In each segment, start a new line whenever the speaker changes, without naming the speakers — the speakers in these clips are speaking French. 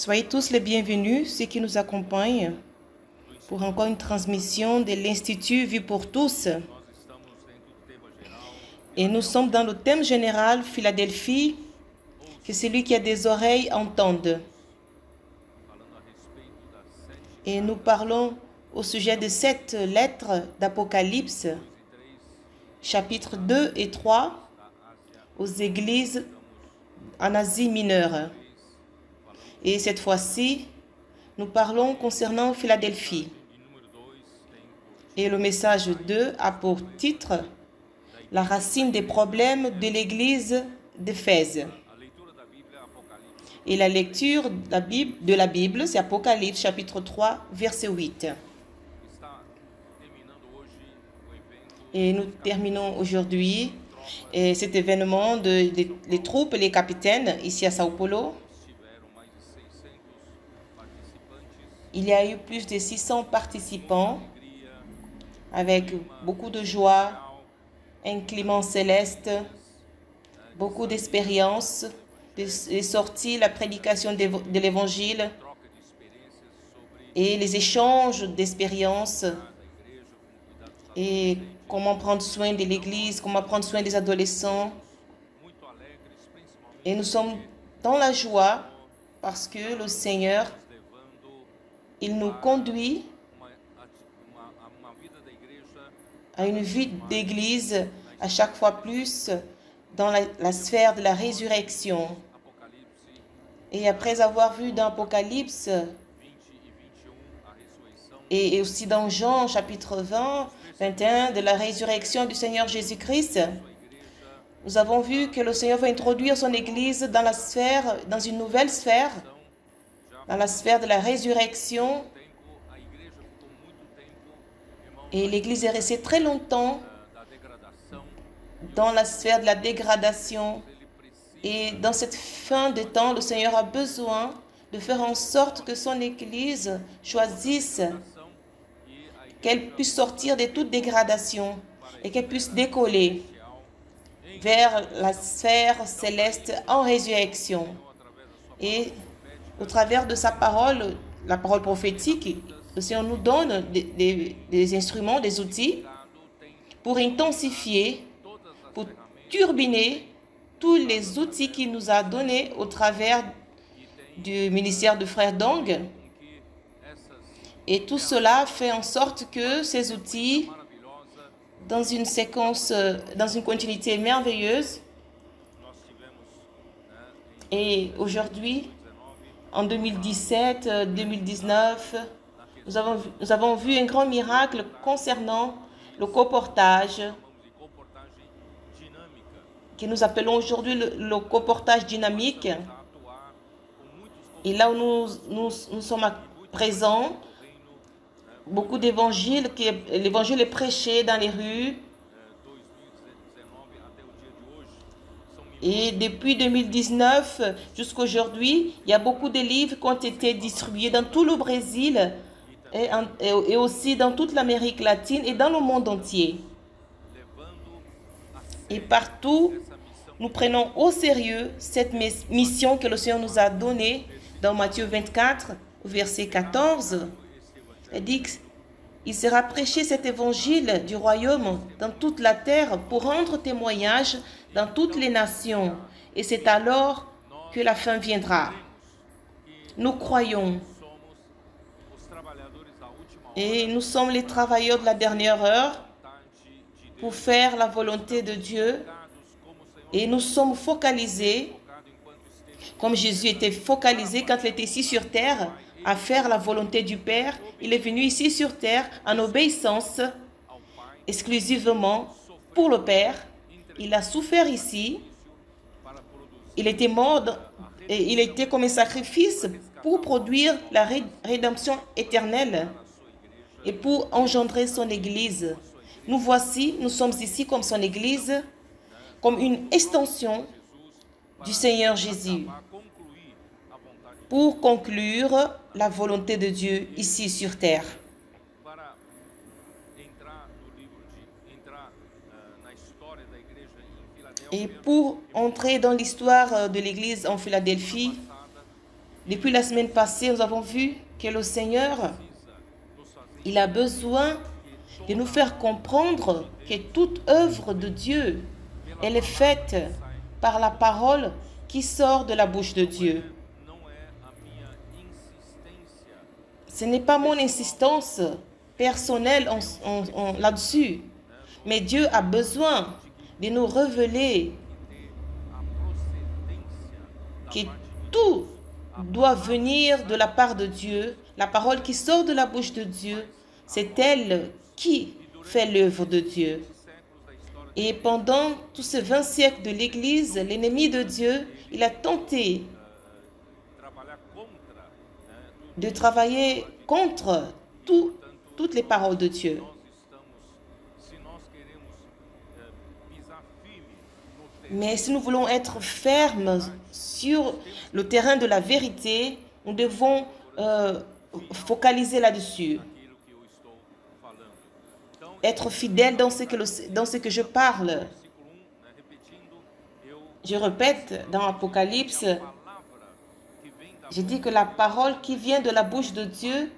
Soyez tous les bienvenus, ceux qui nous accompagnent, pour encore une transmission de l'Institut Vie pour tous. Et nous sommes dans le thème général Philadelphie, que celui qui a des oreilles entende. Et nous parlons au sujet de 7 lettres d'Apocalypse, chapitres 2 et 3, aux églises en Asie mineure. Et cette fois-ci, nous parlons concernant Philadelphie. Et le message 2 a pour titre « La racine des problèmes de l'église d'Éphèse ». Et la lecture de la Bible, c'est Apocalypse chapitre 3, verset 8. Et nous terminons aujourd'hui cet événement les troupes et les capitaines ici à Sao Paulo. Il y a eu plus de 600 participants avec beaucoup de joie, un climat céleste, beaucoup d'expérience, des sorties, la prédication de l'évangile et les échanges d'expériences et comment prendre soin de l'église, comment prendre soin des adolescents. Et nous sommes dans la joie parce que le Seigneur, il nous conduit à une vie d'église à chaque fois plus dans la sphère de la résurrection. Et après avoir vu dans Apocalypse et aussi dans Jean chapitre 20, 21 de la résurrection du Seigneur Jésus-Christ, nous avons vu que le Seigneur va introduire son église dans la sphère, dans une nouvelle sphère, dans la sphère de la résurrection. Et l'église est restée très longtemps dans la sphère de la dégradation. Et dans cette fin de temps, le Seigneur a besoin de faire en sorte que son église choisisse, qu'elle puisse sortir de toute dégradation et qu'elle puisse décoller vers la sphère céleste en résurrection. Et au travers de sa parole, la parole prophétique, le Seigneur nous donne des instruments, des outils pour intensifier, pour turbiner tous les outils qu'il nous a donnés au travers du ministère de Frère Dong. Et tout cela fait en sorte que ces outils, dans une séquence, dans une continuité merveilleuse, et aujourd'hui, en 2017, 2019, nous avons vu un grand miracle concernant le coportage, que nous appelons aujourd'hui le coportage dynamique. Et là où nous sommes présents, beaucoup d'évangiles, l'évangile est prêché dans les rues. Et depuis 2019 jusqu'à aujourd'hui, il y a beaucoup de livres qui ont été distribués dans tout le Brésil et aussi dans toute l'Amérique latine et dans le monde entier. Et partout, nous prenons au sérieux cette mission que le Seigneur nous a donnée dans Matthieu 24, verset 14. Il dit qu'il sera prêché cet évangile du royaume dans toute la terre pour rendre témoignage dans toutes les nations. Et c'est alors que la fin viendra. Nous croyons. Et nous sommes les travailleurs de la dernière heure pour faire la volonté de Dieu. Et nous sommes focalisés, comme Jésus était focalisé quand il était ici sur terre, à faire la volonté du Père. Il est venu ici sur terre en obéissance exclusivement pour le Père. Il a souffert ici. Il était mort et il était comme un sacrifice pour produire la rédemption éternelle et pour engendrer son Église. Nous voici, nous sommes ici comme son Église, comme une extension du Seigneur Jésus pour conclure la volonté de Dieu ici sur terre. Et pour entrer dans l'histoire de l'Église en Philadelphie, Depuis la semaine passée, nous avons vu que le Seigneur, il a besoin de nous faire comprendre que toute œuvre de Dieu, elle est faite par la parole qui sort de la bouche de Dieu. Ce n'est pas mon insistance personnelle là-dessus, mais Dieu a besoin de nous révéler que tout doit venir de la part de Dieu. La parole qui sort de la bouche de Dieu, c'est elle qui fait l'œuvre de Dieu. Et pendant tous ces 20 siècles de l'Église, l'ennemi de Dieu, il a tenté de travailler contre toutes les paroles de Dieu. Mais si nous voulons être fermes sur le terrain de la vérité, nous devons focaliser là-dessus. Être fidèle dans ce que je parle. Je répète, dans Apocalypse, j'ai dit que la parole qui vient de la bouche de Dieu,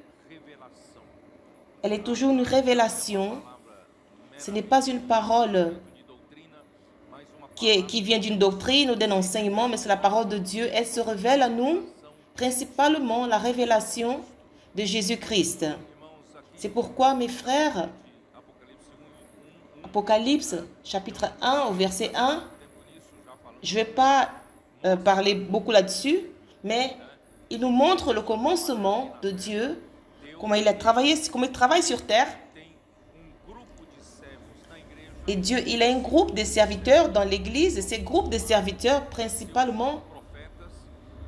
elle est toujours une révélation. Ce n'est pas une parole qui vient d'une doctrine ou d'un enseignement, mais c'est la parole de Dieu. Elle se révèle à nous, principalement la révélation de Jésus-Christ. C'est pourquoi, mes frères, Apocalypse, chapitre 1, au verset 1, je ne vais pas parler beaucoup là-dessus, mais il nous montre le commencement de Dieu, comment il a travaillé, comment il travaille sur terre. Et Dieu, il a un groupe de serviteurs dans l'Église, et ces groupes de serviteurs, principalement,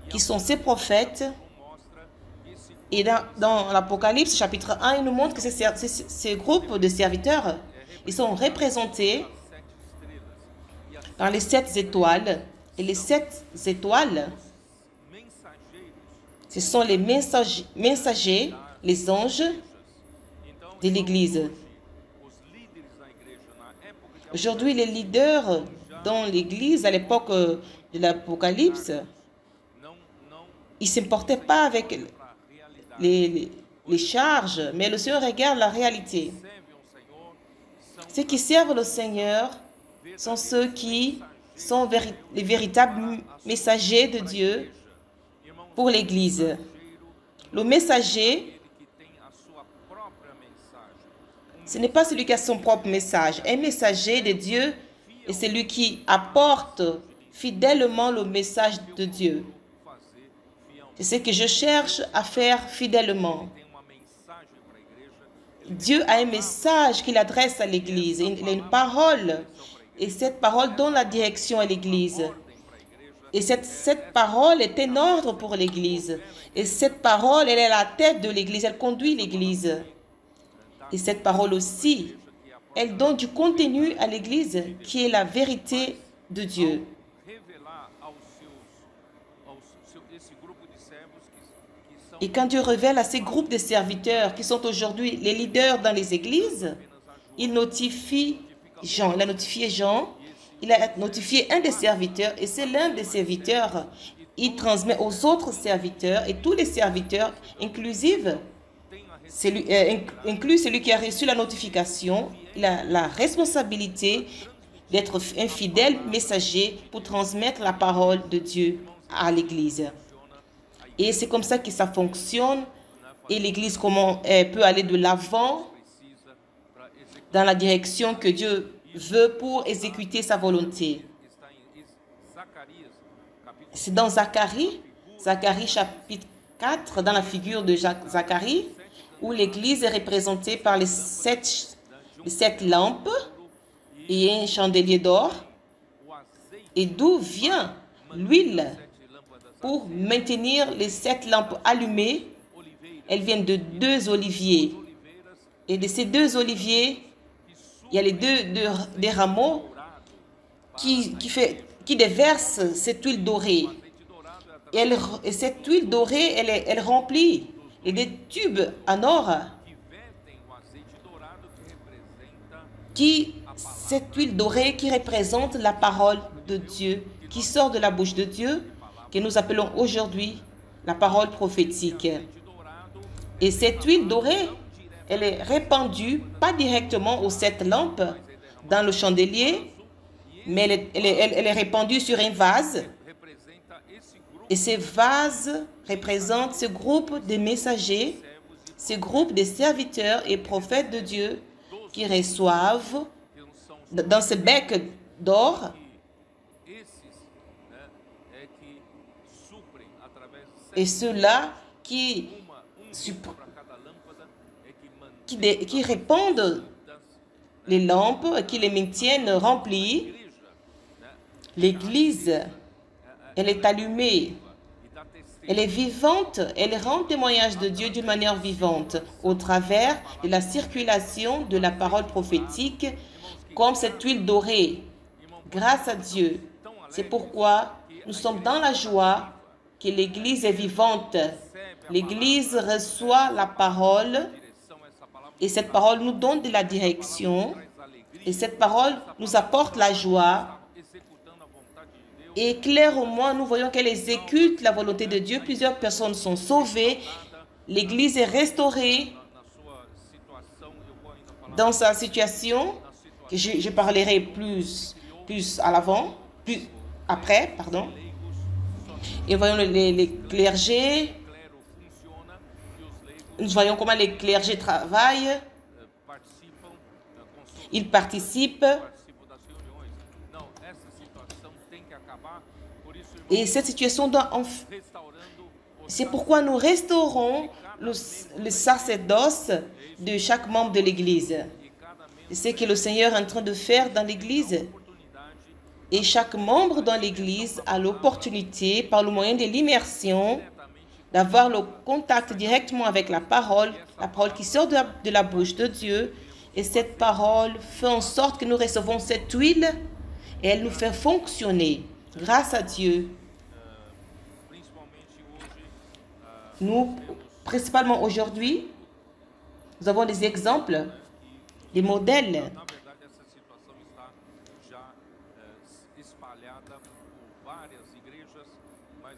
qui sont ses prophètes. Et dans l'Apocalypse, chapitre 1, il nous montre que ces groupes de serviteurs, ils sont représentés dans les 7 étoiles. Et les 7 étoiles, ce sont les messagers, les anges de l'Église. Aujourd'hui, les leaders dans l'Église, à l'époque de l'Apocalypse, ils ne se portaient pas avec les charges, mais le Seigneur regarde la réalité. Ceux qui servent le Seigneur sont ceux qui sont les véritables messagers de Dieu pour l'Église. Le messager, ce n'est pas celui qui a son propre message. Un messager de Dieu est celui qui apporte fidèlement le message de Dieu. C'est ce que je cherche à faire fidèlement. Dieu a un message qu'il adresse à l'Église. Il a une parole. Et cette parole donne la direction à l'Église. Et cette parole est un ordre pour l'Église. Et cette parole, elle est la tête de l'Église. Elle conduit l'Église. Et cette parole aussi, elle donne du contenu à l'Église qui est la vérité de Dieu. Et quand Dieu révèle à ces groupes de serviteurs qui sont aujourd'hui les leaders dans les églises, il notifie Jean. Il a notifié Jean, il a notifié un des serviteurs et c'est l'un des serviteurs. Il transmet aux autres serviteurs et tous les serviteurs, inclus celui qui a reçu la notification, il a la responsabilité d'être un fidèle messager pour transmettre la parole de Dieu à l'Église. Et c'est comme ça que ça fonctionne. Et l'Église, comment elle peut aller de l'avant dans la direction que Dieu veut pour exécuter sa volonté. C'est dans Zacharie chapitre 4, dans la figure de Zacharie, où l'Église est représentée par les sept lampes et un chandelier d'or. Et d'où vient l'huile pour maintenir les 7 lampes allumées? Elles viennent de 2 oliviers. Et de ces 2 oliviers, il y a les des rameaux qui déversent cette huile dorée. Et cette huile dorée, elle remplit et des tubes en or cette huile dorée qui représente la parole de Dieu, qui sort de la bouche de Dieu, que nous appelons aujourd'hui la parole prophétique. Et cette huile dorée, elle est répandue, pas directement aux 7 lampes dans le chandelier, mais elle est répandue sur un vase. Et ces vases représentent ce groupe de messagers, ce groupe de serviteurs et prophètes de Dieu qui reçoivent dans ce bec d'or et ceux-là qui répandent les lampes, qui les maintiennent remplies. L'Église, elle est allumée, elle est vivante, elle rend témoignage de Dieu d'une manière vivante au travers de la circulation de la parole prophétique comme cette huile dorée. Grâce à Dieu. C'est pourquoi nous sommes dans la joie que l'Église est vivante. L'Église reçoit la parole et cette parole nous donne de la direction et cette parole nous apporte la joie. Et clairement, nous voyons qu'elle exécute la volonté de Dieu. Plusieurs personnes sont sauvées. L'Église est restaurée dans sa situation, que je parlerai plus à l'avant, plus après, pardon. Et voyons les clergés. Nous voyons comment les clergés travaillent. Ils participent. Et cette situation doit... C'est pourquoi nous restaurons le sacerdoce de chaque membre de l'Église. C'est ce que le Seigneur est en train de faire dans l'Église. Et chaque membre dans l'Église a l'opportunité, par le moyen de l'immersion, d'avoir le contact directement avec la parole qui sort de la bouche de Dieu. Et cette parole fait en sorte que nous recevons cette huile et elle nous fait fonctionner. Grâce à Dieu, nous, principalement aujourd'hui, nous avons des exemples, des modèles.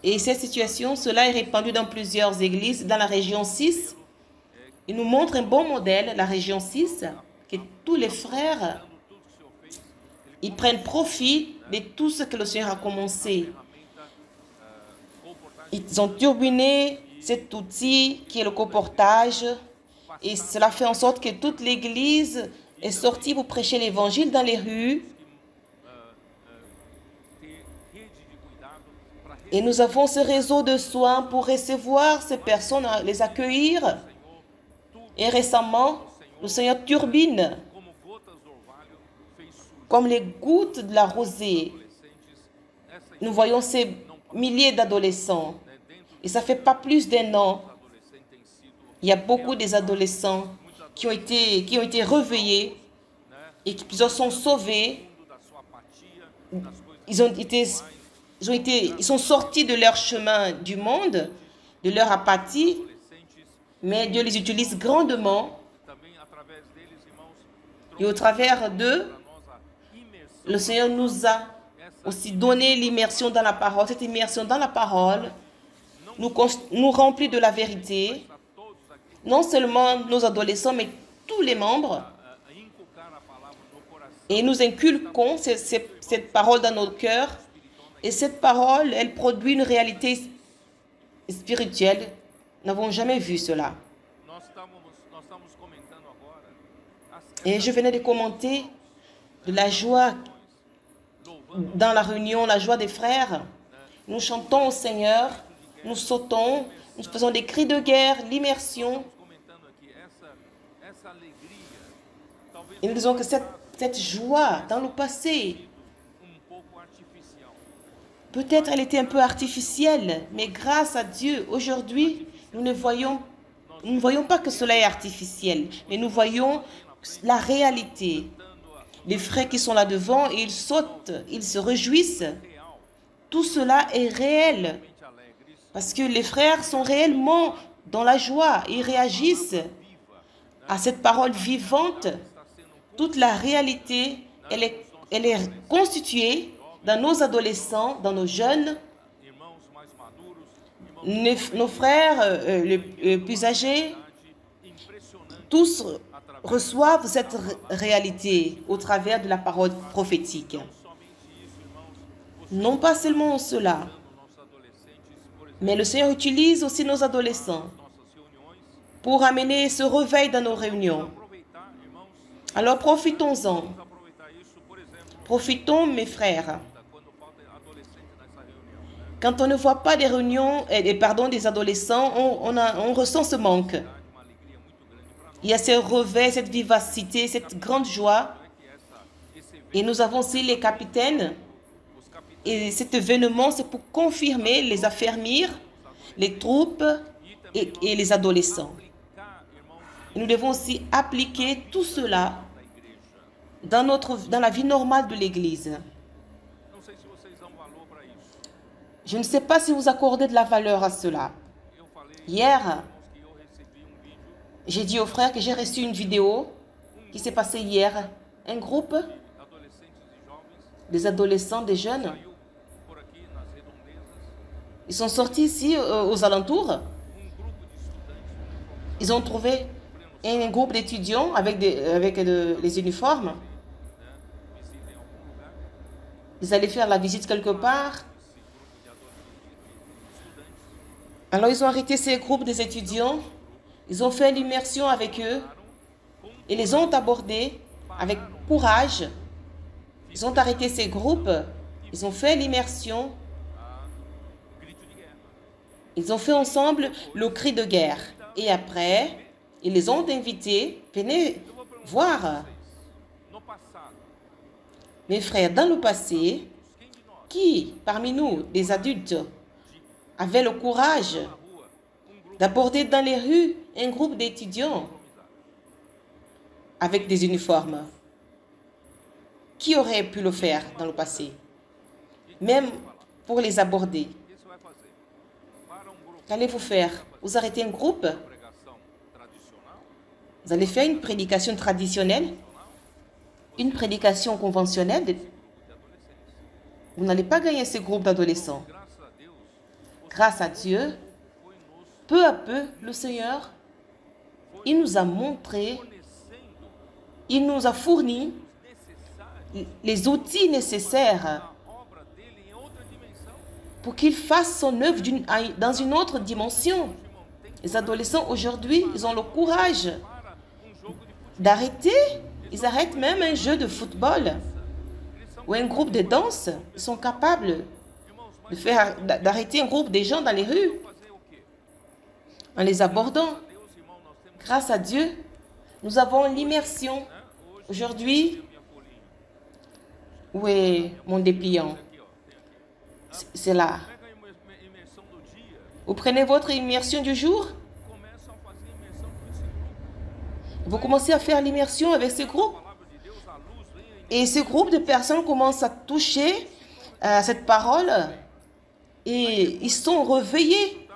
Et cette situation, cela est répandu dans plusieurs églises, dans la région 6. Il nous montre un bon modèle, la région 6, que tous les frères, ils prennent profit de tout ce que le Seigneur a commencé. Ils ont turbiné cet outil qui est le colportage et cela fait en sorte que toute l'Église est sortie pour prêcher l'Évangile dans les rues. Et nous avons ce réseau de soins pour recevoir ces personnes, les accueillir. Et récemment, le Seigneur turbine comme les gouttes de la rosée. Nous voyons ces milliers d'adolescents. Et ça fait pas plus d'un an. Il y a beaucoup des adolescents qui ont été réveillés et qui plusieurs sont sauvés. Ils sont sortis de leur chemin du monde, de leur apathie, mais Dieu les utilise grandement. Et au travers d'eux, le Seigneur nous a aussi donné l'immersion dans la parole. Cette immersion dans la parole nous remplit de la vérité. Non seulement nos adolescents, mais tous les membres. Et nous inculquons cette parole dans nos cœurs. Et cette parole, elle produit une réalité spirituelle. Nous n'avons jamais vu cela. Et je venais de commenter de la joie dans la réunion, la joie des frères. Nous chantons au Seigneur, nous sautons, nous faisons des cris de guerre, l'immersion. Et nous disons que cette joie dans le passé, peut-être elle était un peu artificielle, mais grâce à Dieu, aujourd'hui, nous ne voyons pas que cela est artificiel, mais nous voyons la réalité. Les frères qui sont là devant, ils sautent, ils se réjouissent. Tout cela est réel. Parce que les frères sont réellement dans la joie. Ils réagissent à cette parole vivante. Toute la réalité, elle est constituée dans nos adolescents, dans nos jeunes, nos frères les plus âgés, tous reçoivent cette réalité au travers de la parole prophétique. Non pas seulement cela, mais le Seigneur utilise aussi nos adolescents pour amener ce réveil dans nos réunions. Alors profitons-en. Profitons, mes frères. Quand on ne voit pas des réunions, des adolescents, on ressent ce manque. Il y a ce réveil, cette vivacité, cette grande joie. Et nous avons aussi les capitaines. Et cet événement, c'est pour confirmer, les affermir, les troupes et les adolescents. Et nous devons aussi appliquer tout cela dans la vie normale de l'Église. Je ne sais pas si vous accordez de la valeur à cela. Hier, j'ai dit aux frères que j'ai reçu une vidéo qui s'est passée hier. Un groupe des adolescents, des jeunes, ils sont sortis ici aux alentours. Ils ont trouvé un groupe d'étudiants avec les uniformes. Ils allaient faire la visite quelque part. Alors ils ont arrêté ces groupes des étudiants. Ils ont fait l'immersion avec eux. Et les ont abordés avec courage. Ils ont arrêté ces groupes. Ils ont fait l'immersion. Ils ont fait ensemble le cri de guerre. Et après, ils les ont invités. Venez voir. Mes frères, dans le passé, qui parmi nous, des adultes, avait le courage d'aborder dans les rues un groupe d'étudiants avec des uniformes? Qui aurait pu le faire dans le passé? Même pour les aborder. Qu'allez-vous faire? Vous arrêtez un groupe? Vous allez faire une prédication traditionnelle? Une prédication conventionnelle? Vous n'allez pas gagner ce groupe d'adolescents. Grâce à Dieu, peu à peu, le Seigneur, il nous a montré, il nous a fourni les outils nécessaires pour qu'il fasse son œuvre dans une autre dimension. Les adolescents aujourd'hui, ils ont le courage d'arrêter. Ils arrêtent même un jeu de football ou un groupe de danse. Ils sont capables d'arrêter un groupe de gens dans les rues en les abordant. Grâce à Dieu, nous avons l'immersion. Aujourd'hui, où est mon dépliant? C'est là. Vous prenez votre immersion du jour. Vous commencez à faire l'immersion avec ce groupe. Et ce groupe de personnes commence à toucher cette parole. Et ils sont réveillés.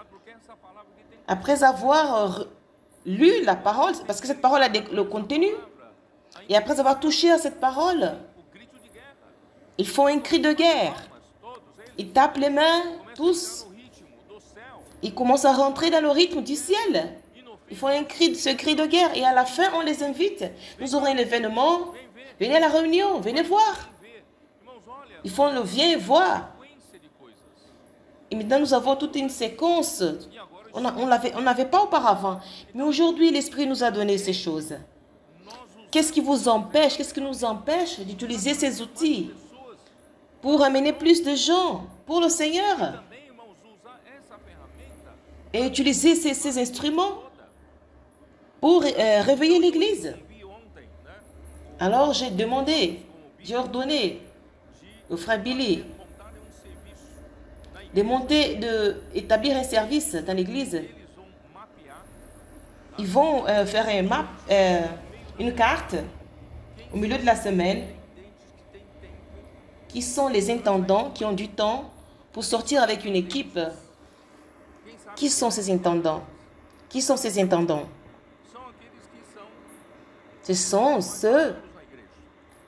Après avoir lu la parole, parce que cette parole a le contenu. Et après avoir touché à cette parole, ils font un cri de guerre. Ils tapent les mains, tous. Ils commencent à rentrer dans le rythme du ciel. Ils font ce cri de guerre. Et à la fin, on les invite. Nous aurons un événement. Venez à la réunion, venez voir. Ils font le viens et voir. Et maintenant, nous avons toute une séquence. On n'avait pas auparavant. Mais aujourd'hui, l'Esprit nous a donné ces choses. Qu'est-ce qui vous empêche, qu'est-ce qui nous empêche d'utiliser ces outils pour amener plus de gens pour le Seigneur et utiliser ces instruments pour réveiller l'Église? Alors j'ai demandé, j'ai ordonné au frère Billy d'établir un service dans l'Église. Ils vont faire une carte au milieu de la semaine. Qui sont les intendants qui ont du temps pour sortir avec une équipe? Qui sont ces intendants? Qui sont ces intendants? Ce sont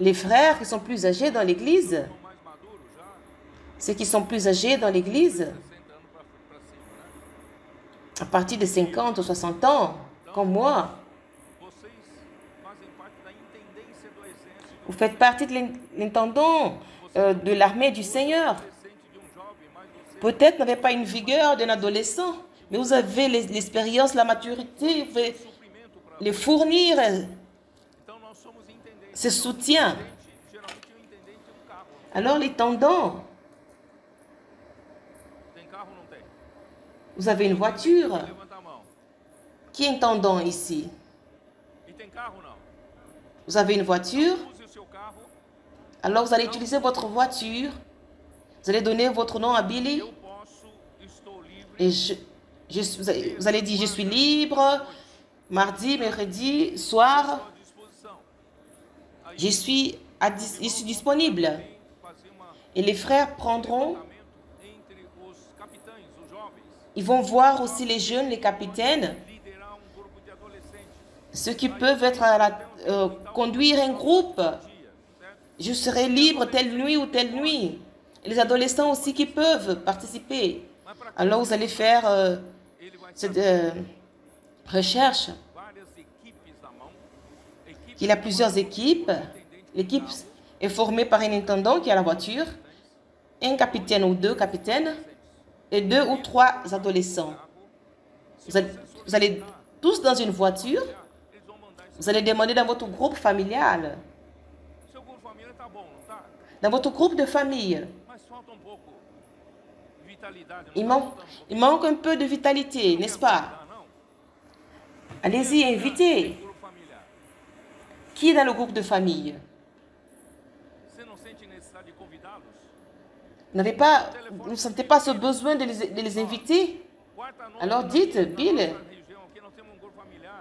les frères qui sont plus âgés dans''Église. Ceux qui sont plus âgés dans l'Église. à partir de 50 ou 60 ans, comme moi. Vous faites partie de l'intendant de l'armée du Seigneur. Peut-être vous n'avez pas une vigueur d'un adolescent, mais vous avez l'expérience, la maturité, vous pouvez les fournir ce soutien. Alors l'intendant, vous avez une voiture. Qui est intendant ici? Vous avez une voiture? Alors vous allez utiliser votre voiture. Vous allez donner votre nom à Billy. Et vous allez dire, je suis libre. Mardi, mercredi, soir. Je suis disponible. Et les frères prendront. Ils vont voir aussi les jeunes, les capitaines. Ceux qui peuvent être conduire un groupe. Je serai libre telle nuit ou telle nuit. Et les adolescents aussi qui peuvent participer. Alors vous allez faire cette recherche. Il y a plusieurs équipes. L'équipe est formée par un intendant qui a la voiture, un capitaine ou deux capitaines et 2 ou 3 adolescents. Vous allez tous dans une voiture. Vous allez demander dans votre groupe familial. Dans votre groupe de famille. Il manque un peu de vitalité, n'est-ce pas? Allez-y, invitez. Qui est dans le groupe de famille? Vous ne sentez pas ce besoin de les inviter? Alors dites, Bill,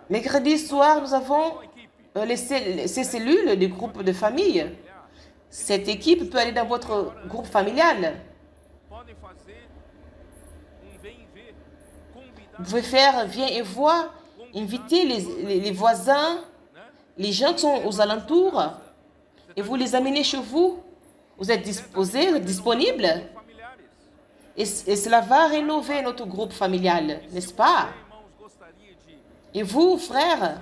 mercredi soir, nous avons ces cellules du groupe de famille. Cette équipe peut aller dans votre groupe familial. Vous pouvez faire viens et vois, inviter les voisins, les gens qui sont aux alentours, et vous les amenez chez vous. Vous êtes disposés, vous êtes disponibles. Et cela va rénover notre groupe familial, n'est-ce pas? Et vous, frères,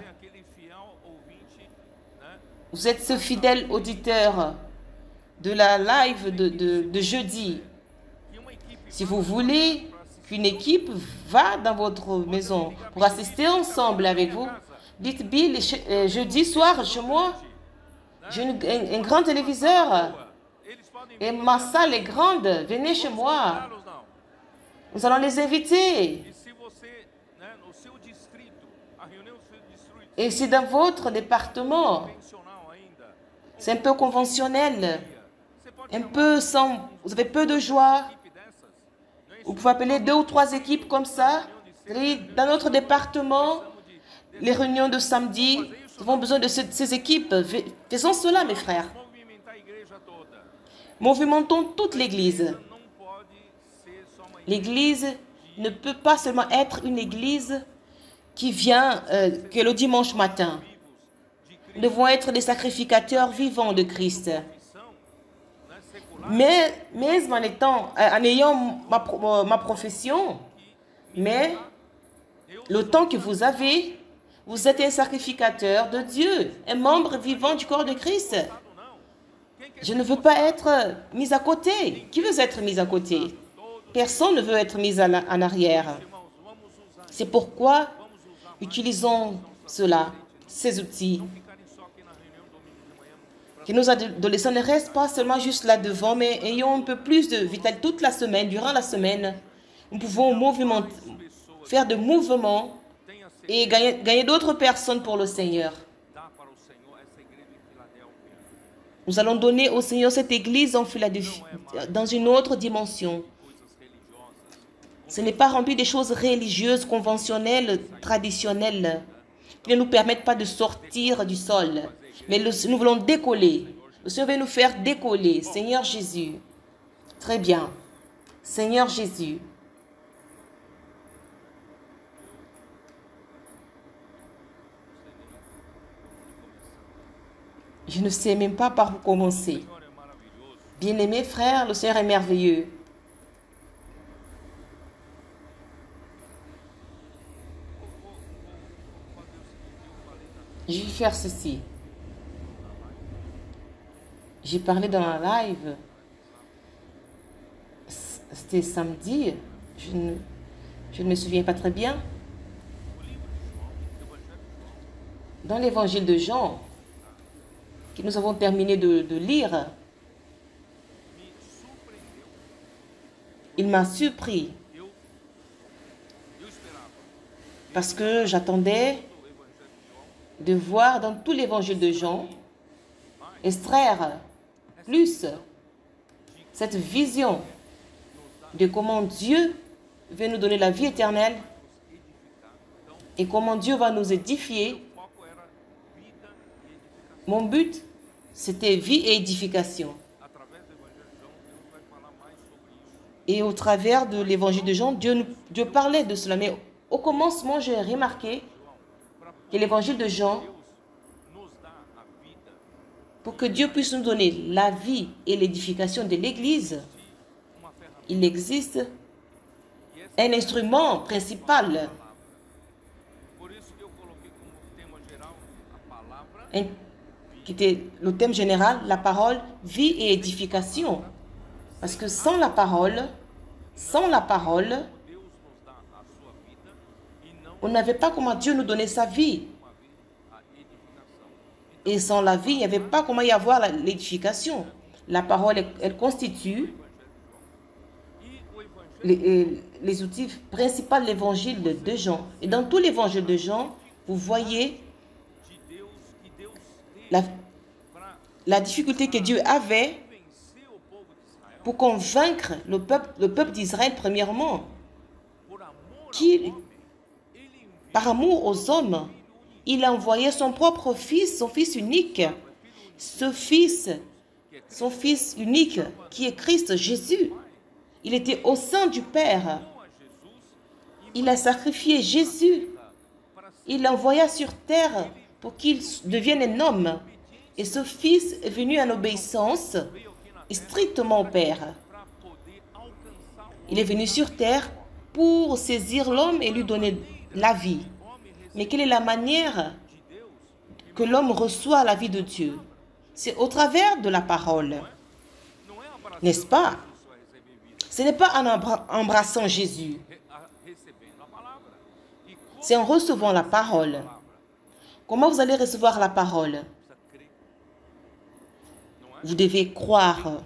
vous êtes ce fidèle auditeur de la live de jeudi. Si vous voulez qu'une équipe va dans votre maison pour assister ensemble avec vous, dites Bill, jeudi soir chez moi, j'ai un grand téléviseur et ma salle est grande, venez chez moi. Nous allons les inviter. Et si dans votre département, c'est un peu conventionnel, un peu sans, vous avez peu de joie, vous pouvez appeler 2 ou 3 équipes comme ça. Dans notre département, les réunions de samedi, nous avons besoin de ces équipes. Faisons cela, mes frères. Movimentons toute l'Église. L'Église ne peut pas seulement être une Église qui vient que le dimanche matin. Nous devons être des sacrificateurs vivants de Christ. Mais en ayant ma profession, mais le temps que vous avez, vous êtes un sacrificateur de Dieu, un membre vivant du corps de Christ. Je ne veux pas être mis à côté. Qui veut être mis à côté? Personne ne veut être mis en arrière. C'est pourquoi utilisons cela, ces outils. Que nos adolescents ne restent pas seulement juste là devant, mais ayons un peu plus de vitalité toute la semaine, durant la semaine. Nous pouvons faire de mouvements et gagner d'autres personnes pour le Seigneur. Nous allons donner au Seigneur cette église en Philadelphie, dans une autre dimension. Ce n'est pas rempli des choses religieuses, conventionnelles, traditionnelles, qui ne nous permettent pas de sortir du sol. Mais nous voulons décoller. Le Seigneur veut nous faire décoller. Seigneur Jésus. Très bien. Seigneur Jésus. Je ne sais même pas par où commencer. Bien-aimés frères, le Seigneur est merveilleux. faire ceci. J'ai parlé dans un live. C'était samedi. Je ne me souviens pas très bien. Dans l'évangile de Jean, que nous avons terminé de lire, il m'a surpris. Parce que j'attendais de voir dans tout l'évangile de Jean, extraire plus cette vision de comment Dieu veut nous donner la vie éternelle et comment Dieu va nous édifier. Mon but, c'était vie et édification. Et au travers de l'évangile de Jean, Dieu parlait de cela. Mais au commencement, j'ai remarqué que l'évangile de Jean, pour que Dieu puisse nous donner la vie et l'édification de l'Église, il existe un instrument principal, qui était le thème général, la parole, vie et édification. Parce que sans la parole, on n'avait pas comment Dieu nous donnait sa vie. Et sans la vie, il n'y avait pas comment y avoir l'édification. La parole, elle constitue les outils principaux de l'évangile de Jean. Et dans tout l'évangile de Jean, vous voyez la difficulté que Dieu avait pour convaincre le peuple d'Israël, premièrement, qui, par amour aux hommes, il a envoyé son propre fils, son fils unique. Son fils unique, qui est Christ Jésus. Il était au sein du Père. Il a sacrifié Jésus. Il l'envoya sur terre pour qu'il devienne un homme. Et ce fils est venu en obéissance strictement au Père. Il est venu sur terre pour saisir l'homme et lui donner la vie. Mais quelle est la manière que l'homme reçoit la vie de Dieu? C'est au travers de la parole. N'est-ce pas? Ce n'est pas en embrassant Jésus. C'est en recevant la parole. Comment vous allez recevoir la parole? Vous devez croire.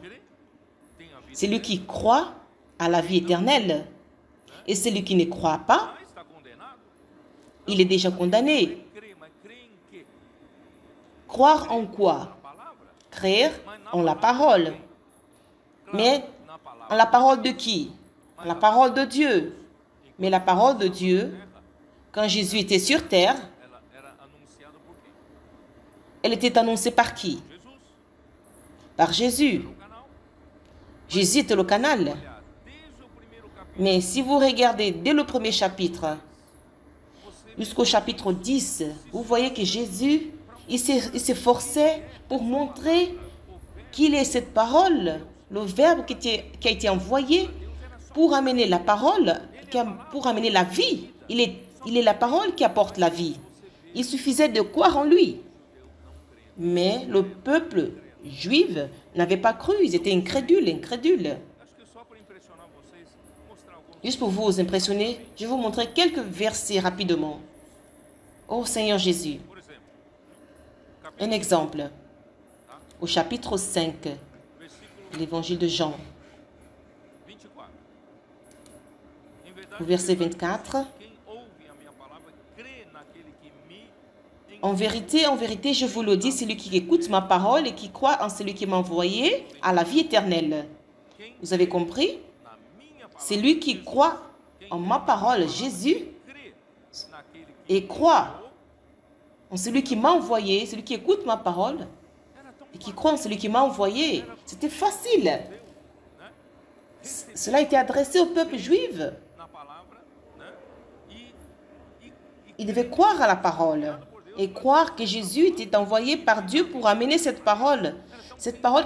Celui qui croit a la vie éternelle. Et celui qui ne croit pas, il est déjà condamné. Croire en quoi? Croire en la parole. Mais en la parole de qui? En la parole de Dieu. Mais la parole de Dieu, quand Jésus était sur terre, elle était annoncée par qui? Par Jésus. Jésus était le canal. Mais si vous regardez dès le premier chapitre jusqu'au chapitre 10, vous voyez que Jésus, il s'efforçait pour montrer qu'il est cette parole, le verbe qui a été envoyé pour amener la parole, pour amener la vie. Il est la parole qui apporte la vie. Il suffisait de croire en lui. Mais le peuple juif n'avait pas cru, ils étaient incrédules. Juste pour vous impressionner, je vais vous montrer quelques versets rapidement. Oh Seigneur Jésus. Un exemple. Au chapitre 5 de l'évangile de Jean. Au verset 24. En vérité, je vous le dis, celui qui écoute ma parole et qui croit en celui qui m'a envoyé a la vie éternelle. Vous avez compris? Celui qui croit en ma parole, Jésus, et croit en celui qui m'a envoyé, celui qui écoute ma parole, et qui croit en celui qui m'a envoyé. C'était facile. Cela a été adressé au peuple juif. Il devait croire à la parole et croire que Jésus était envoyé par Dieu pour amener cette parole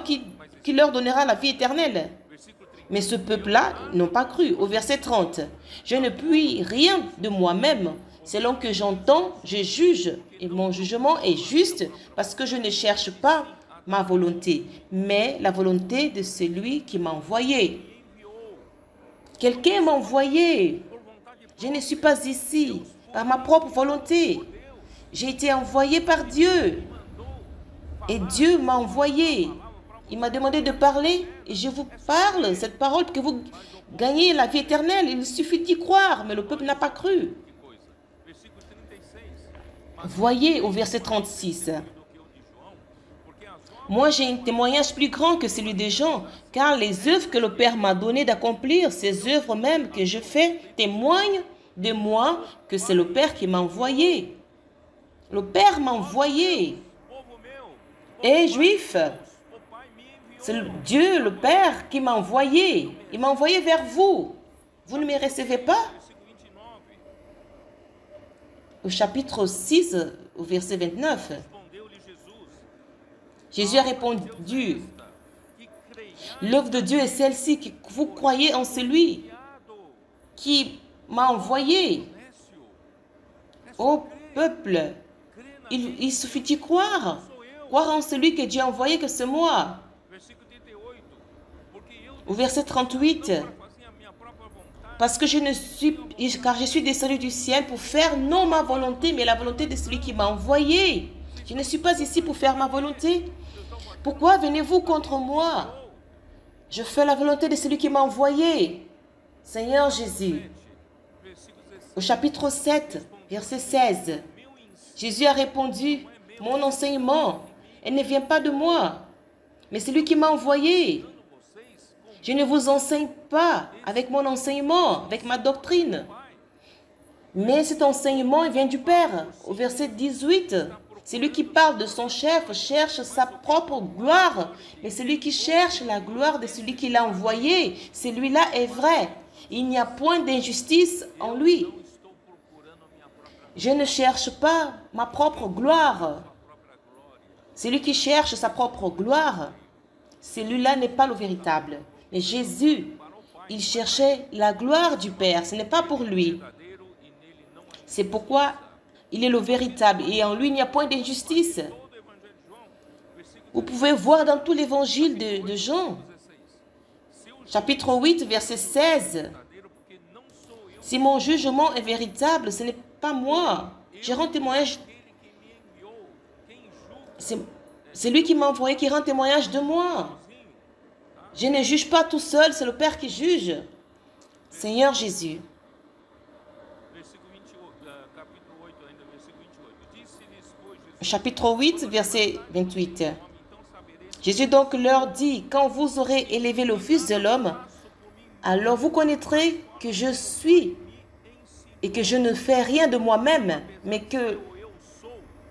qui leur donnera la vie éternelle. Mais ce peuple-là n'ont pas cru. Au verset 30, « Je ne puis rien de moi-même. Selon que j'entends, je juge. Et mon jugement est juste parce que je ne cherche pas ma volonté, mais la volonté de celui qui m'a envoyé. Quelqu'un m'a envoyé. Je ne suis pas ici par ma propre volonté. J'ai été envoyé par Dieu. Et Dieu m'a envoyé. Il m'a demandé de parler et je vous parle cette parole pour que vous gagniez la vie éternelle. Il suffit d'y croire, mais le peuple n'a pas cru. Voyez au verset 36. Moi, j'ai un témoignage plus grand que celui de Jean, car les œuvres que le Père m'a donné d'accomplir, ces œuvres même que je fais, témoignent de moi que c'est le Père qui m'a envoyé. Le Père m'a envoyé. Et Juifs, c'est Dieu, le Père, qui m'a envoyé. Il m'a envoyé vers vous. Vous ne me recevez pas? Au chapitre 6, au verset 29, Jésus a répondu, l'œuvre de Dieu est celle-ci, que vous croyez en celui qui m'a envoyé. Au peuple, il suffit d'y croire. Croire en celui que Dieu a envoyé, que c'est moi. Au verset 38, parce que car je suis descendu du ciel pour faire non ma volonté, mais la volonté de celui qui m'a envoyé. Je ne suis pas ici pour faire ma volonté. Pourquoi venez-vous contre moi? Je fais la volonté de celui qui m'a envoyé. Seigneur Jésus. Au chapitre 7, verset 16, Jésus a répondu, mon enseignement, elle ne vient pas de moi, mais c'est lui qui m'a envoyé. Je ne vous enseigne pas avec mon enseignement, avec ma doctrine. Mais cet enseignement, il vient du Père. Au verset 18, celui qui parle de son chef cherche sa propre gloire. Mais celui qui cherche la gloire de celui qui l'a envoyé, celui-là est vrai. Il n'y a point d'injustice en lui. Je ne cherche pas ma propre gloire. Celui qui cherche sa propre gloire, celui-là n'est pas le véritable. Mais Jésus, il cherchait la gloire du Père. Ce n'est pas pour lui. C'est pourquoi il est le véritable. Et en lui, il n'y a point d'injustice. Vous pouvez voir dans tout l'évangile de Jean, chapitre 8, verset 16. Si mon jugement est véritable, ce n'est pas moi. Je rends témoignage. C'est lui qui m'a envoyé qui rend témoignage de moi. Je ne juge pas tout seul, c'est le Père qui juge. Seigneur Jésus. Chapitre 8, verset 28. Jésus donc leur dit, quand vous aurez élevé le Fils de l'homme, alors vous connaîtrez que je suis et que je ne fais rien de moi-même, mais que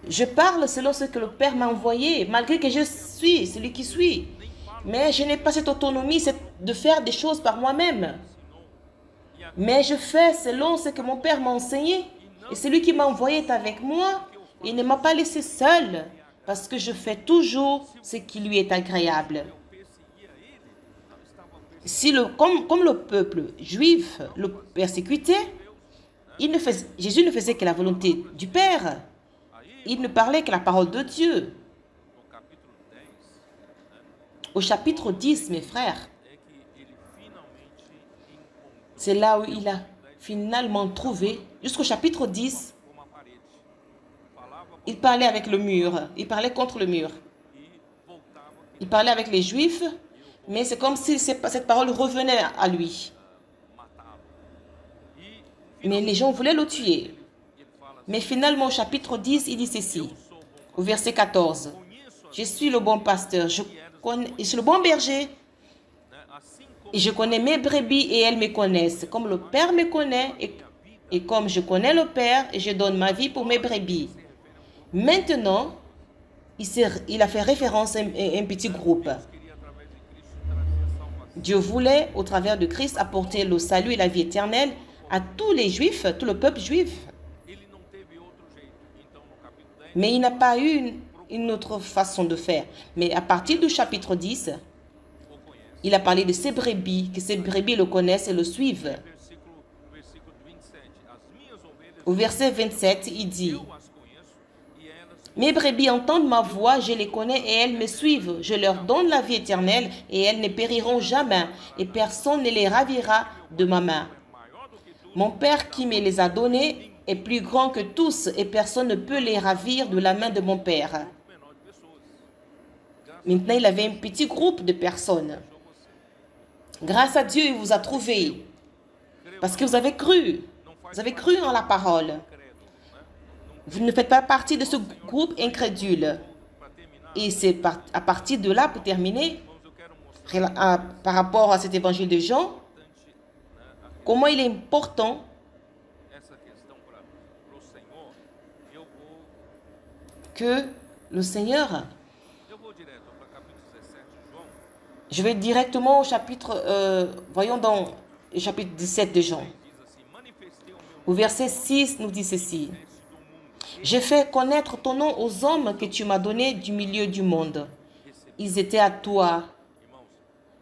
je parle selon ce que le Père m'a envoyé, malgré que je suis celui qui suis. Mais je n'ai pas cette autonomie de faire des choses par moi-même. Mais je fais selon ce que mon Père m'a enseigné. Et celui qui m'a envoyé est avec moi. Il ne m'a pas laissé seul, parce que je fais toujours ce qui lui est agréable. Si comme le peuple juif le persécutait, Jésus ne faisait que la volonté du Père. Il ne parlait que la parole de Dieu. Au chapitre 10, mes frères, c'est là où il a finalement trouvé, jusqu'au chapitre 10, il parlait avec le mur, il parlait contre le mur. Il parlait avec les Juifs, mais c'est comme si cette parole revenait à lui. Mais les gens voulaient le tuer. Mais finalement, au chapitre 10, il dit ceci, au verset 14. Je suis le bon pasteur, je suis le bon berger, et je connais mes brebis et elles me connaissent, comme le Père me connaît, et comme je connais le Père, et je donne ma vie pour mes brebis. Maintenant, il a fait référence à un petit groupe. Dieu voulait, au travers de Christ, apporter le salut et la vie éternelle à tous les Juifs, tout le peuple juif. Mais il n'a pas eu une autre façon de faire. Mais à partir du chapitre 10, il a parlé de ses brebis, que ses brebis le connaissent et le suivent. Au verset 27, il dit, mes brebis entendent ma voix, je les connais et elles me suivent. Je leur donne la vie éternelle et elles ne périront jamais et personne ne les ravira de ma main. Mon Père qui me les a donnés est plus grand que tous et personne ne peut les ravir de la main de mon Père. Maintenant, il avait un petit groupe de personnes. Grâce à Dieu, il vous a trouvé. Parce que vous avez cru. Vous avez cru en la parole. Vous ne faites pas partie de ce groupe incrédule. Et c'est à partir de là, pour terminer, par rapport à cet évangile de Jean, comment il est important que le Seigneur... Je vais directement au chapitre, voyons dans le chapitre 17 de Jean. Au verset 6, nous dit ceci. J'ai fait connaître ton nom aux hommes que tu m'as donnés du milieu du monde. Ils étaient à toi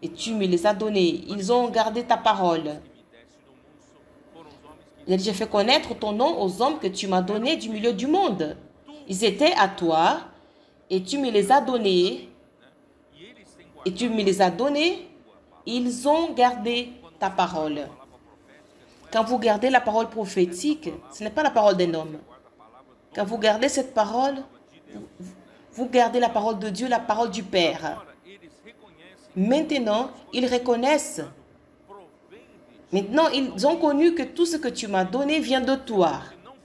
et tu me les as donnés. Ils ont gardé ta parole. J'ai fait connaître ton nom aux hommes que tu m'as donnés du milieu du monde. Ils étaient à toi et tu me les as donnés. Et tu me les as donnés. Ils ont gardé ta parole. Quand vous gardez la parole prophétique, ce n'est pas la parole d'un homme. Quand vous gardez cette parole, vous gardez la parole de Dieu, la parole du Père. Maintenant, ils reconnaissent. Maintenant, ils ont connu que tout ce que tu m'as donné vient de toi.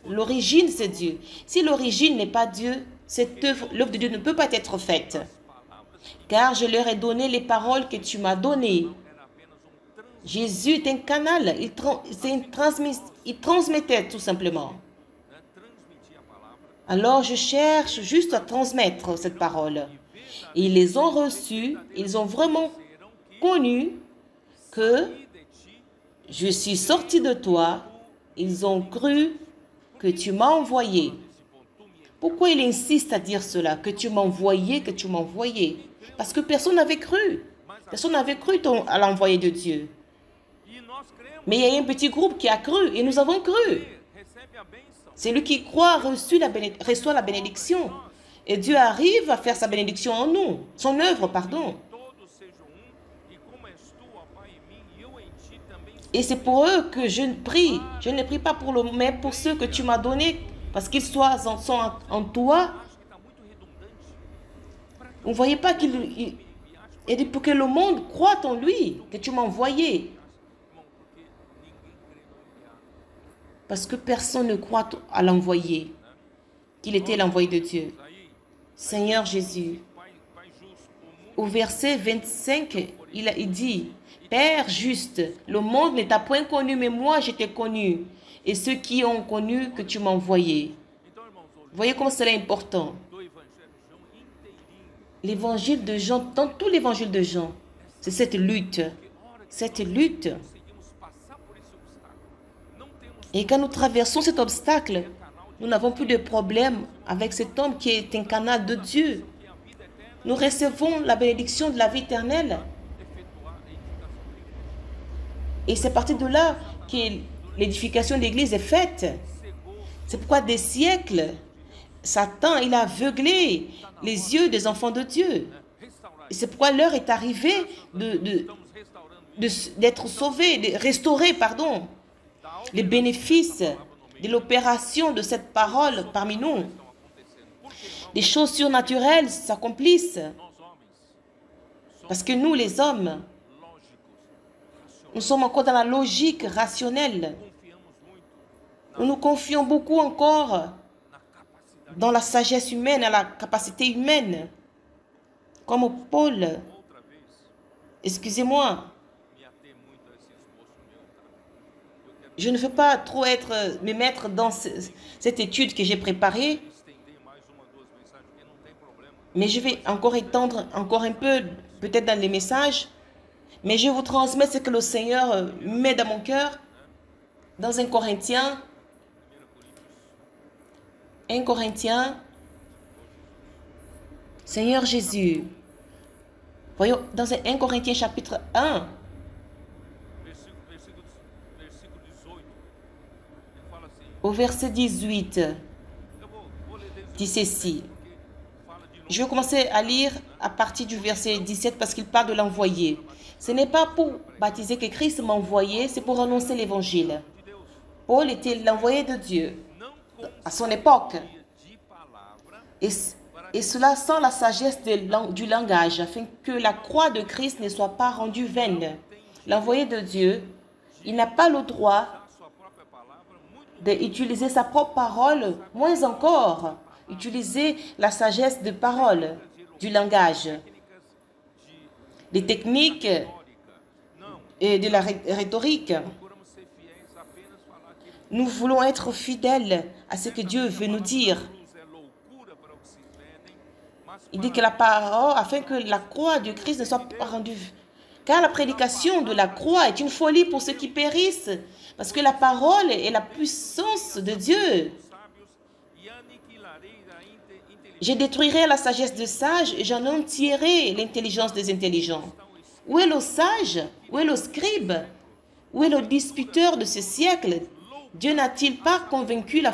L'origine, c'est Dieu. Si l'origine n'est pas Dieu, cette œuvre, l'œuvre de Dieu ne peut pas être faite. Car je leur ai donné les paroles que tu m'as données. Jésus est un canal. Il transmettait tout simplement. Alors, je cherche juste à transmettre cette parole. Et ils les ont reçus. Ils ont vraiment connu que je suis sorti de toi. Ils ont cru que tu m'as envoyé. Pourquoi il insiste à dire cela? Que tu m'as envoyé, que tu m'as envoyé. Parce que personne n'avait cru. Personne n'avait cru à l'envoyé de Dieu. Mais il y a un petit groupe qui a cru et nous avons cru. Celui qui croit reçoit la bénédiction. Et Dieu arrive à faire sa bénédiction en nous. Son œuvre, pardon. Et c'est pour eux que je prie. Je ne prie pas pour le, mais pour ceux que tu m'as donnés, parce qu'ils sont en toi. Vous ne voyez pas qu'il dit pour que le monde croit en lui, que tu m'as envoyé. Parce que personne ne croit à l'envoyé, qu'il était l'envoyé de Dieu. Seigneur Jésus, au verset 25, il dit, Père juste, le monde ne t'a point connu, mais moi je t'ai connu. Et ceux qui ont connu que tu m'as envoyé. Vous voyez comment cela est important. L'évangile de Jean, dans tout l'évangile de Jean, c'est cette lutte. Cette lutte. Et quand nous traversons cet obstacle, nous n'avons plus de problème avec cet homme qui est un canal de Dieu. Nous recevons la bénédiction de la vie éternelle. Et c'est à partir de là que l'édification de l'Église est faite. C'est pourquoi des siècles, Satan, il a aveuglé les yeux des enfants de Dieu. Et c'est pourquoi l'heure est arrivée d'être sauvés, restaurés, pardon. Les bénéfices de l'opération de cette parole parmi nous. Des choses surnaturelles s'accomplissent. Parce que nous, les hommes, nous sommes encore dans la logique rationnelle. Nous nous confions beaucoup encore dans la sagesse humaine, à la capacité humaine. Comme Paul. Excusez-moi. Je ne veux pas trop me mettre dans cette étude que j'ai préparée. Mais je vais encore étendre encore un peu, peut-être dans les messages. Mais je vous transmets ce que le Seigneur met dans mon cœur. Dans 1 Corinthiens. 1 Corinthiens. Seigneur Jésus. Voyons, dans 1 Corinthiens chapitre 1. Au verset 18, dit ceci. Je vais commencer à lire à partir du verset 17 parce qu'il parle de l'envoyé. Ce n'est pas pour baptiser que Christ m'a envoyé, c'est pour annoncer l'évangile. Paul était l'envoyé de Dieu à son époque. Et cela sans la sagesse du langage, afin que la croix de Christ ne soit pas rendue vaine. L'envoyé de Dieu, il n'a pas le droit d'utiliser sa propre parole, moins encore, utiliser la sagesse de parole, du langage, des techniques et de la rhétorique. Nous voulons être fidèles à ce que Dieu veut nous dire. Il dit que la parole, afin que la croix du Christ ne soit pas rendue. Car la prédication de la croix est une folie pour ceux qui périssent. Parce que la parole est la puissance de Dieu. Je détruirai la sagesse des sages et j'en entirerai l'intelligence des intelligents. Où est le sage? Où est le scribe? Où est le disputeur de ce siècle? Dieu n'a-t-il pas convaincu la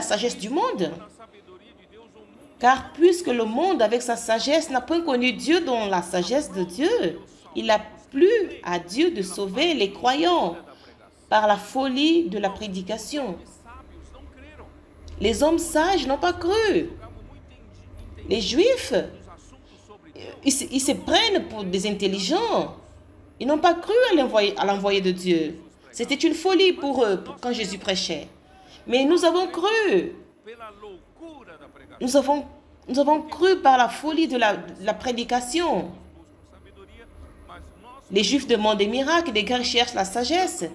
sagesse du monde? Car puisque le monde, avec sa sagesse, n'a point connu Dieu dans la sagesse de Dieu, il a plu à Dieu de sauver les croyants par la folie de la prédication. Les hommes sages n'ont pas cru. Les Juifs, ils se prennent pour des intelligents. Ils n'ont pas cru à l'envoyé de Dieu. C'était une folie pour eux quand Jésus prêchait. Mais nous avons cru. Nous avons cru par la folie de la prédication. Les Juifs demandent des miracles, les Grecs cherchent la sagesse.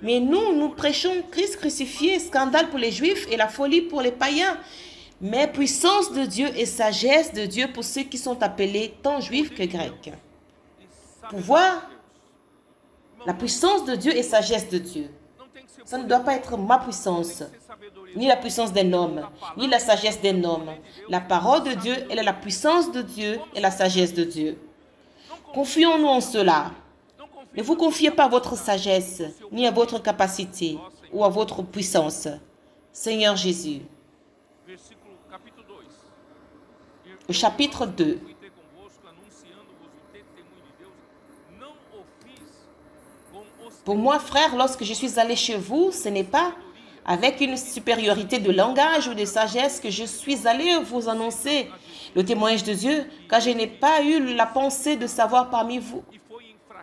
Mais nous prêchons Christ crucifié, scandale pour les Juifs et la folie pour les païens. Mais puissance de Dieu et sagesse de Dieu pour ceux qui sont appelés tant Juifs que Grecs. Pouvoir, la puissance de Dieu et sagesse de Dieu. Ça ne doit pas être ma puissance, ni la puissance d'un homme, ni la sagesse d'un homme. La parole de Dieu, elle est la puissance de Dieu et la sagesse de Dieu. Confions-nous en cela. Ne vous confiez pas à votre sagesse, ni à votre capacité, ou à votre puissance. Seigneur Jésus. Au chapitre 2. Pour moi, frère, lorsque je suis allé chez vous, ce n'est pas avec une supériorité de langage ou de sagesse que je suis allé vous annoncer le témoignage de Dieu, car je n'ai pas eu la pensée de savoir parmi vous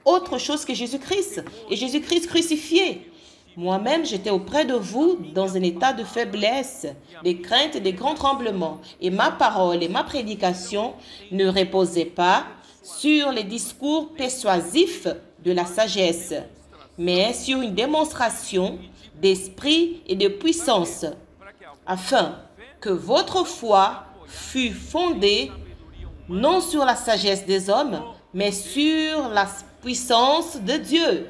autre chose que Jésus-Christ et Jésus-Christ crucifié. Moi-même, j'étais auprès de vous dans un état de faiblesse, de crainte et de grands tremblements. Et ma parole et ma prédication ne reposaient pas sur les discours persuasifs de la sagesse, mais sur une démonstration d'esprit et de puissance, afin que votre foi fût fondée non sur la sagesse des hommes, mais sur la puissance de Dieu.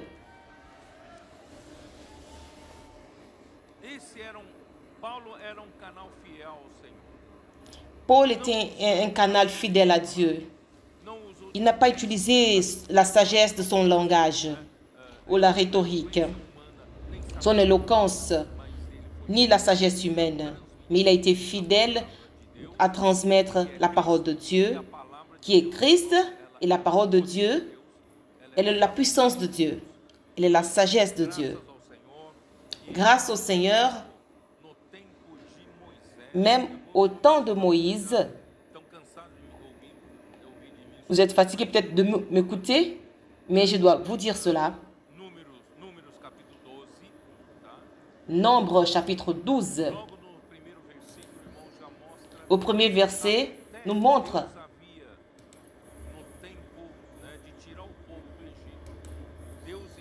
Paul était un canal fidèle à Dieu. Il n'a pas utilisé la sagesse de son langage ou la rhétorique, son éloquence, ni la sagesse humaine. Mais il a été fidèle à transmettre la parole de Dieu, qui est Christ, et la parole de Dieu, elle est la puissance de Dieu. Elle est la sagesse de Dieu. Grâce au Seigneur, même au temps de Moïse, vous êtes fatigué peut-être de m'écouter, mais je dois vous dire cela. Nombre chapitre 12, au premier verset, nous montre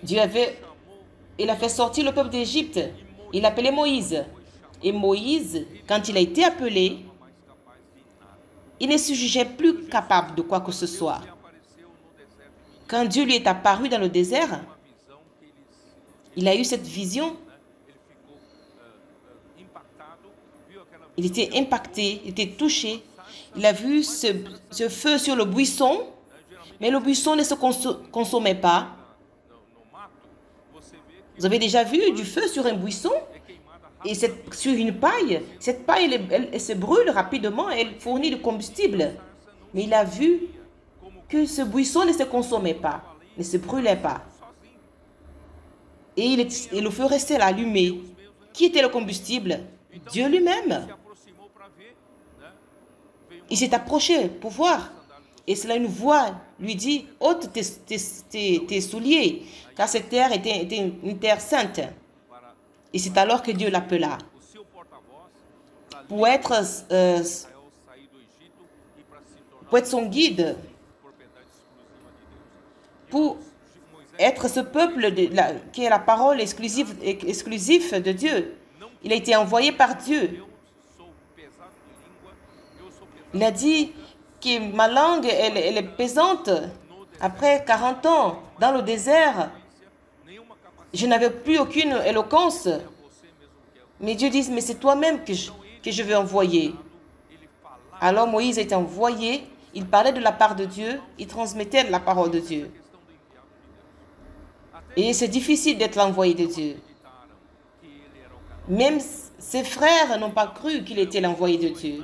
il a fait sortir le peuple d'Égypte. Il appelait Moïse. Et Moïse, quand il a été appelé, il ne se jugeait plus capable de quoi que ce soit. Quand Dieu lui est apparu dans le désert, il a eu cette vision. Il était impacté, il était touché. Il a vu ce feu sur le buisson, mais le buisson ne se consommait pas. Vous avez déjà vu du feu sur un buisson et sur une paille? Cette paille, elle se brûle rapidement, elle fournit du combustible. Mais il a vu que ce buisson ne se consommait pas, ne se brûlait pas. Et le feu restait là, allumé. Qui était le combustible? Dieu lui-même. Il s'est approché pour voir. Et cela, une voix lui dit, ôte tes souliers, car cette terre était une terre sainte. Et c'est alors que Dieu l'appela pour être son guide, pour être ce peuple qui est la parole exclusive de Dieu. Il a été envoyé par Dieu. Il a dit que ma langue, elle est pesante. Après 40 ans, dans le désert, je n'avais plus aucune éloquence. Mais Dieu dit, mais c'est toi-même que je veux envoyer. Alors Moïse a été envoyé, il parlait de la part de Dieu, il transmettait la parole de Dieu. Et c'est difficile d'être l'envoyé de Dieu. Même ses frères n'ont pas cru qu'il était l'envoyé de Dieu.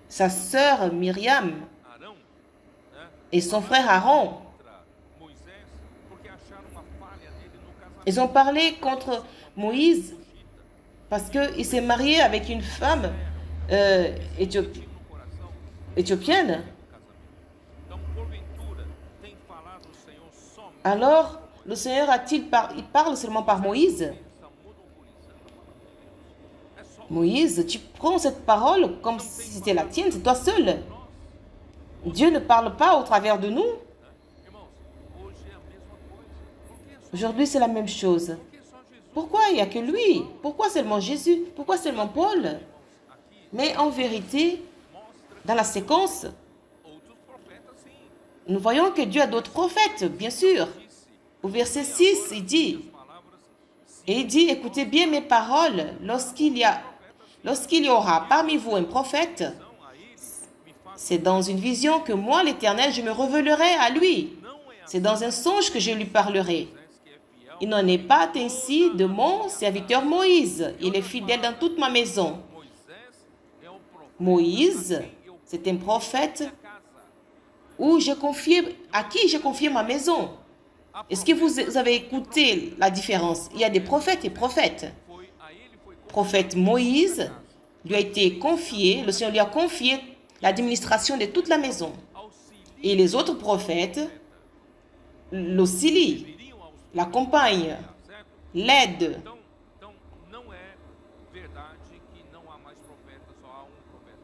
Sa sœur Myriam et son frère Aaron, ils ont parlé contre Moïse parce qu'il s'est marié avec une femme éthiopienne. Alors, le Seigneur il parle seulement par Moïse. Moïse, tu prends cette parole comme si c'était la tienne, c'est toi seul. Dieu ne parle pas au travers de nous. Aujourd'hui, c'est la même chose. Pourquoi il n'y a que lui? Pourquoi seulement Jésus? Pourquoi seulement Paul? Mais en vérité, dans la séquence, nous voyons que Dieu a d'autres prophètes, bien sûr. Au verset 6, il dit, écoutez bien mes paroles, lorsqu'il y aura parmi vous un prophète, c'est dans une vision que moi, l'Éternel, je me révélerai à lui. C'est dans un songe que je lui parlerai. Il n'en est pas ainsi de mon serviteur Moïse. Il est fidèle dans toute ma maison. Moïse, c'est un prophète à qui j'ai confié ma maison. Est-ce que vous avez écouté la différence? Il y a des prophètes et prophètes. Prophète Moïse lui a été confié, le Seigneur lui a confié l'administration de toute la maison. Et les autres prophètes l'auxilient, l'accompagnent, l'aident.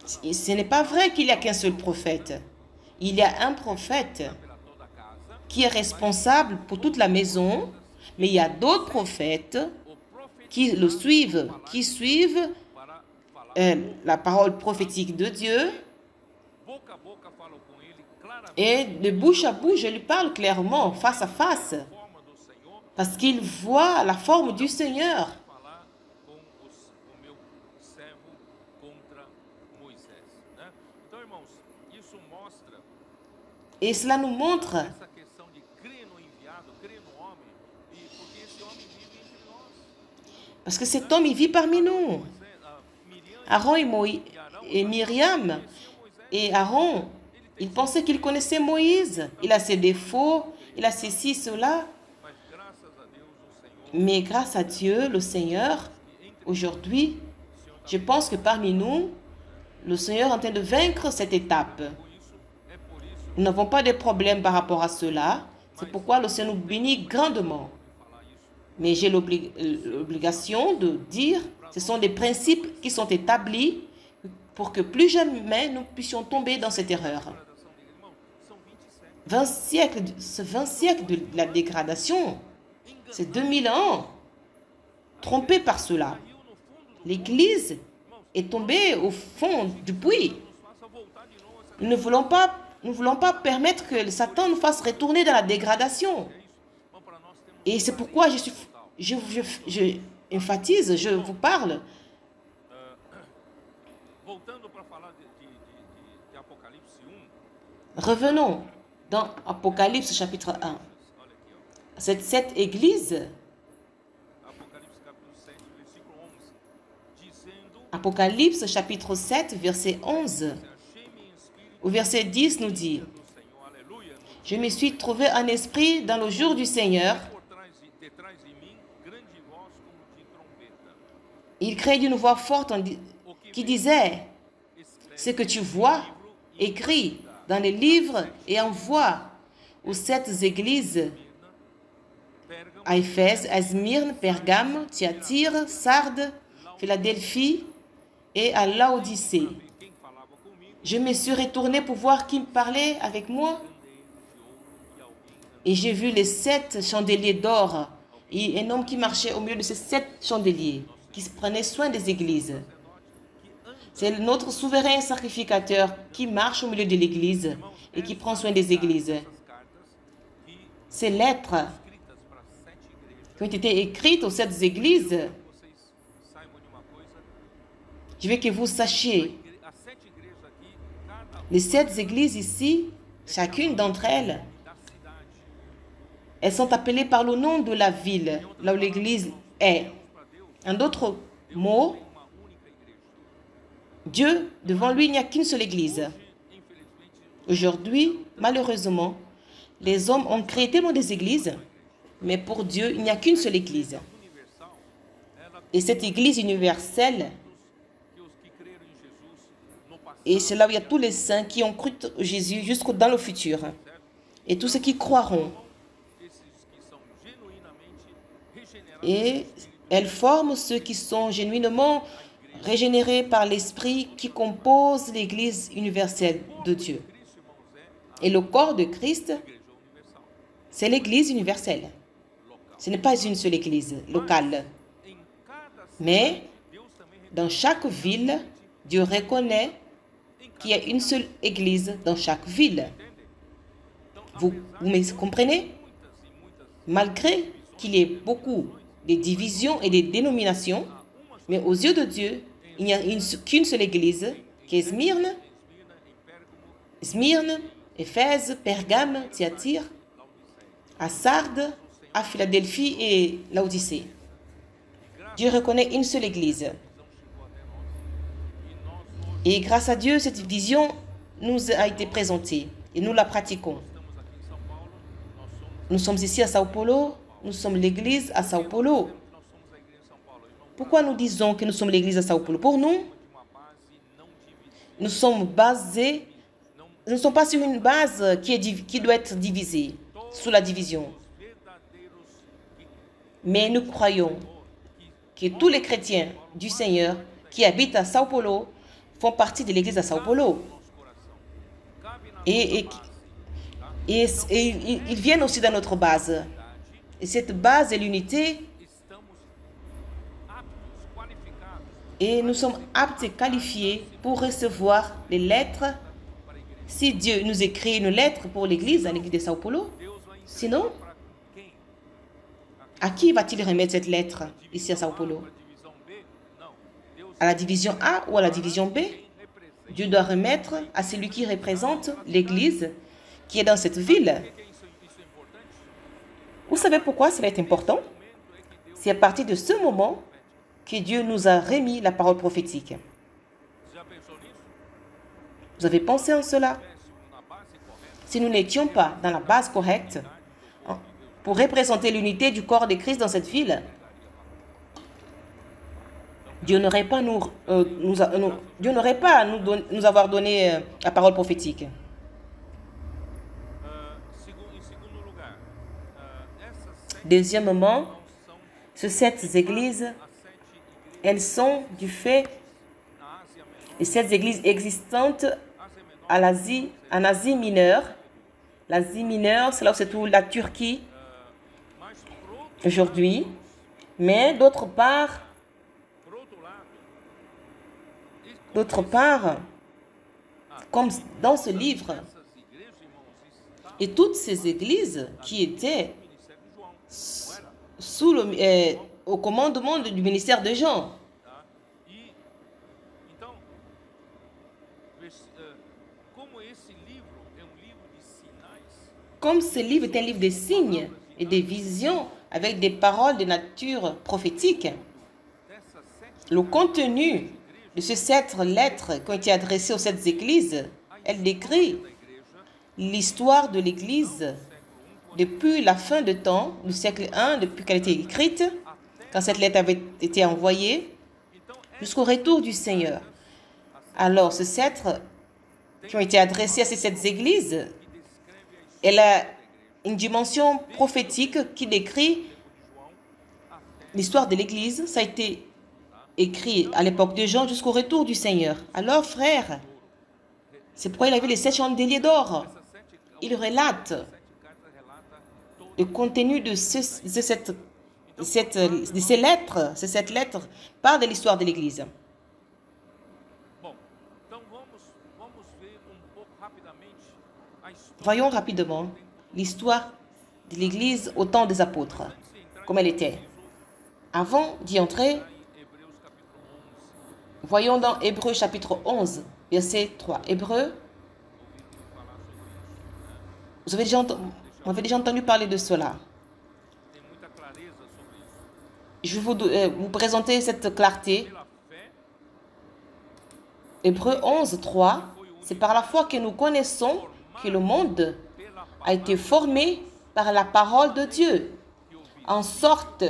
Ce n'est pas vrai qu'il n'y a qu'un seul prophète. Il y a un prophète qui est responsable pour toute la maison, mais il y a d'autres prophètes qui le suivent, qui suivent la parole prophétique de Dieu. Et de bouche à bouche, je lui parle clairement, face à face, parce qu'il voit la forme du Seigneur. Et cela nous montre parce que cet homme, il vit parmi nous. Aaron et Myriam et Aaron, ils pensaient qu'ils connaissaient Moïse. Il a ses défauts, il a ceci, cela. Mais grâce à Dieu, le Seigneur, aujourd'hui, je pense que parmi nous, le Seigneur est en train de vaincre cette étape. Nous n'avons pas de problème par rapport à cela. C'est pourquoi le Seigneur nous bénit grandement. Mais j'ai l'obligation de dire, ce sont des principes qui sont établis pour que plus jamais nous puissions tomber dans cette erreur. 20 siècles de la dégradation, c'est 2000 ans, trompés par cela. L'Église est tombée au fond du puits. Nous ne voulons pas permettre que Satan nous fasse retourner dans la dégradation. Et c'est pourquoi je emphatise, je vous parle. Revenons dans Apocalypse chapitre 1. Cette église Apocalypse chapitre 7, verset 11. Au verset 10 nous dit: je me suis trouvé en esprit dans le jour du Seigneur. Il crée d'une voix forte qui disait: ce que tu vois, écrit dans les livres et envoie aux 7 églises, à Éphèse, à Smyrne, Pergame, Thyatire, Sardes, Philadelphie et à Laodicée. Je me suis retourné pour voir qui me parlait avec moi. Et j'ai vu les 7 chandeliers d'or et un homme qui marchait au milieu de ces 7 chandeliers, qui se prenait soin des églises. C'est notre souverain sacrificateur qui marche au milieu de l'église et qui prend soin des églises. Ces lettres qui ont été écrites aux 7 églises, je veux que vous sachiez, les 7 églises ici, chacune d'entre elles, elles sont appelées par le nom de la ville, là où l'église est. En d'autres mots, Dieu, devant lui, il n'y a qu'une seule église. Aujourd'hui, malheureusement, les hommes ont créé tellement des églises, mais pour Dieu, il n'y a qu'une seule église. Et cette église universelle, et c'est là où il y a tous les saints qui ont cru Jésus jusqu'au dans le futur. Et tous ceux qui croiront. Et elle forme ceux qui sont genuinement régénérés par l'Esprit qui compose l'Église universelle de Dieu. Et le corps de Christ, c'est l'Église universelle. Ce n'est pas une seule Église locale. Mais dans chaque ville, Dieu reconnaît qu'il y a une seule Église dans chaque ville. Vous me comprenez? Malgré qu'il y ait beaucoup de divisions et de dénominations, mais aux yeux de Dieu, il n'y a qu'une seule église, qui est Smyrne, Éphèse, Pergame, Thyatire, à Sardes, à Philadelphie et Laodicée. Dieu reconnaît une seule église. Et grâce à Dieu, cette vision nous a été présentée et nous la pratiquons. Nous sommes ici à Sao Paulo, nous sommes l'église à Sao Paulo. Pourquoi nous disons que nous sommes l'église à Sao Paulo? Pour nous, nous sommes basés, nous ne sommes pas sur une base qui doit être divisée, sous la division. Mais nous croyons que tous les chrétiens du Seigneur qui habitent à Sao Paulo font partie de l'église à Sao Paulo. Et ils viennent aussi dans notre base. Et cette base est l'unité. Et nous sommes aptes et qualifiés pour recevoir les lettres. Si Dieu nous écrit une lettre pour l'église, à l'église de Sao Paulo, sinon, à qui va-t-il remettre cette lettre ici à Sao Paulo? À la division A ou à la division B? Dieu doit remettre à celui qui représente l'église qui est dans cette ville. Vous savez pourquoi cela est important? C'est à partir de ce moment que Dieu nous a remis la parole prophétique. Vous avez pensé en cela? Si nous n'étions pas dans la base correcte pour représenter l'unité du corps de Christ dans cette ville, Dieu n'aurait pas nous avoir donné la parole prophétique. Deuxièmement, ces 7 églises, elles sont du fait des 7 églises existantes en Asie mineure. L'Asie mineure, c'est là où se trouve la Turquie aujourd'hui. Mais d'autre part, comme dans ce livre, et toutes ces églises qui étaient au commandement du ministère de Jean. Comme ce livre est un livre de signes et de visions avec des paroles de nature prophétique, le contenu de ces 7 lettres qui ont été adressées aux 7 églises, elle décrit l'histoire de l'Église depuis la fin de temps, du siècle I, depuis qu'elle a été écrite, quand cette lettre avait été envoyée, jusqu'au retour du Seigneur. Alors, ces 7 qui ont été adressées à ces 7 églises, elle a une dimension prophétique qui décrit l'histoire de l'Église. Ça a été écrit à l'époque de Jean jusqu'au retour du Seigneur. Alors, frères, c'est pourquoi il avait les 7 chandeliers d'or. Il relate le contenu de ces lettres. Ces 7 lettres parlent de l'histoire de l'Église. Voyons rapidement l'histoire de l'Église au temps des apôtres, comme elle était. Avant d'y entrer, voyons dans Hébreux chapitre 11, verset 3. Hébreux, vous avez déjà entendu parler de cela. Je vais vous présenter cette clarté. Hébreux 11, 3. C'est par la foi que nous connaissons que le monde a été formé par la parole de Dieu, en sorte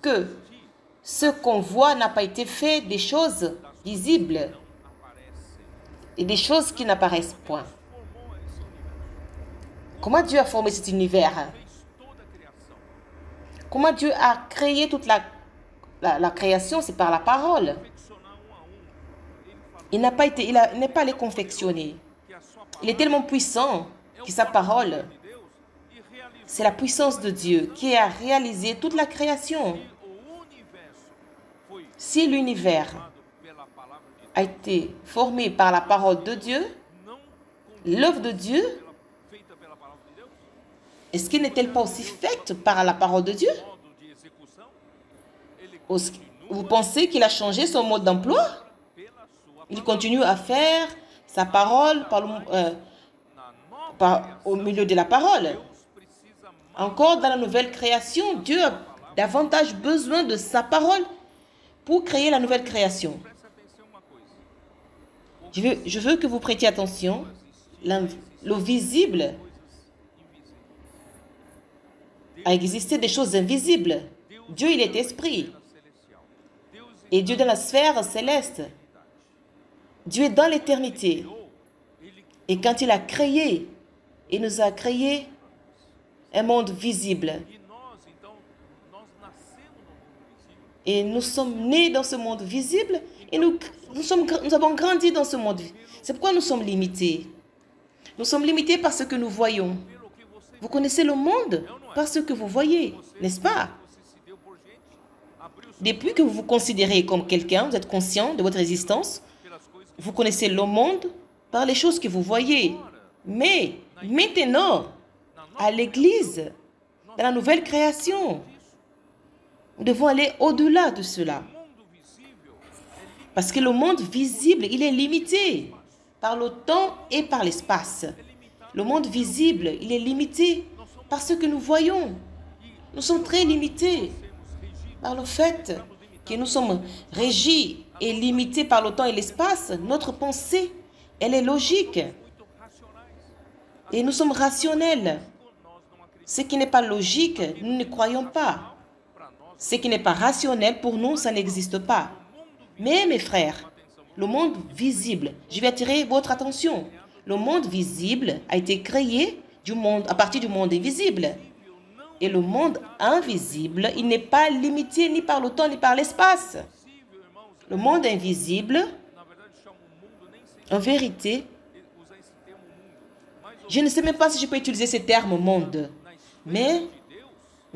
que ce qu'on voit n'a pas été fait des choses visibles et des choses qui n'apparaissent point. Comment Dieu a formé cet univers? Comment Dieu a créé toute la création? C'est par la parole. Il n'est pas allé confectionner. Il est tellement puissant que sa parole, c'est la puissance de Dieu qui a réalisé toute la création. Si l'univers a été formé par la parole de Dieu, l'œuvre de Dieu, est-ce qu'elle n'est-elle pas aussi faite par la parole de Dieu? Vous pensez qu'il a changé son mode d'emploi? Il continue à faire sa parole au milieu de la parole. Encore dans la nouvelle création, Dieu a davantage besoin de sa parole pour créer la nouvelle création. Je veux que vous prêtiez attention. Le visible a existé des choses invisibles. Dieu, il est esprit. Et Dieu dans la sphère céleste. Dieu est dans l'éternité. Et quand il a créé, il nous a créé un monde visible. Et nous sommes nés dans ce monde visible et nous avons grandi dans ce monde. C'est pourquoi nous sommes limités. Nous sommes limités par ce que nous voyons. Vous connaissez le monde par ce que vous voyez, n'est-ce pas? Depuis que vous vous considérez comme quelqu'un, vous êtes conscient de votre existence, vous connaissez le monde par les choses que vous voyez. Mais maintenant, à l'Église, dans la nouvelle création, nous devons aller au-delà de cela. Parce que le monde visible, il est limité par le temps et par l'espace. Le monde visible, il est limité par ce que nous voyons. Nous sommes très limités par le fait que nous sommes régis et limités par le temps et l'espace. Notre pensée, elle est logique. Et nous sommes rationnels. Ce qui n'est pas logique, nous ne croyons pas. Ce qui n'est pas rationnel, pour nous, ça n'existe pas. Mais mes frères, le monde visible, je vais attirer votre attention. Le monde visible a été créé à partir du monde invisible. Et le monde invisible, il n'est pas limité ni par le temps ni par l'espace. Le monde invisible, en vérité, je ne sais même pas si je peux utiliser ce terme monde, mais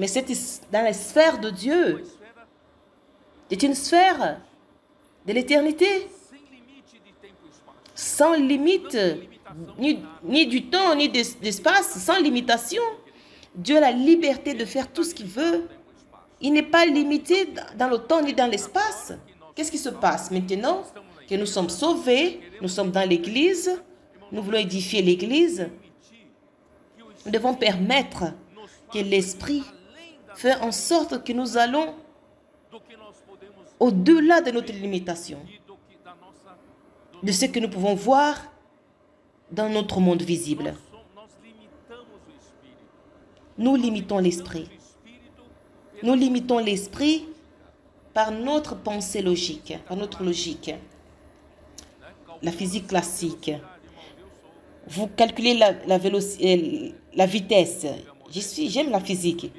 c'est dans la sphère de Dieu. C'est une sphère de l'éternité, sans limite, ni du temps, ni d'espace, sans limitation. Dieu a la liberté de faire tout ce qu'il veut. Il n'est pas limité dans le temps ni dans l'espace. Qu'est-ce qui se passe maintenant que nous sommes sauvés, nous sommes dans l'Église, nous voulons édifier l'Église? Nous devons permettre que l'Esprit fasse en sorte que nous allons au-delà de notre limitation. de ce que nous pouvons voir dans notre monde visible. Nous limitons l'esprit. Nous limitons l'esprit par notre pensée logique, par notre logique. La physique classique. Vous calculez la vitesse. J'aime la physique.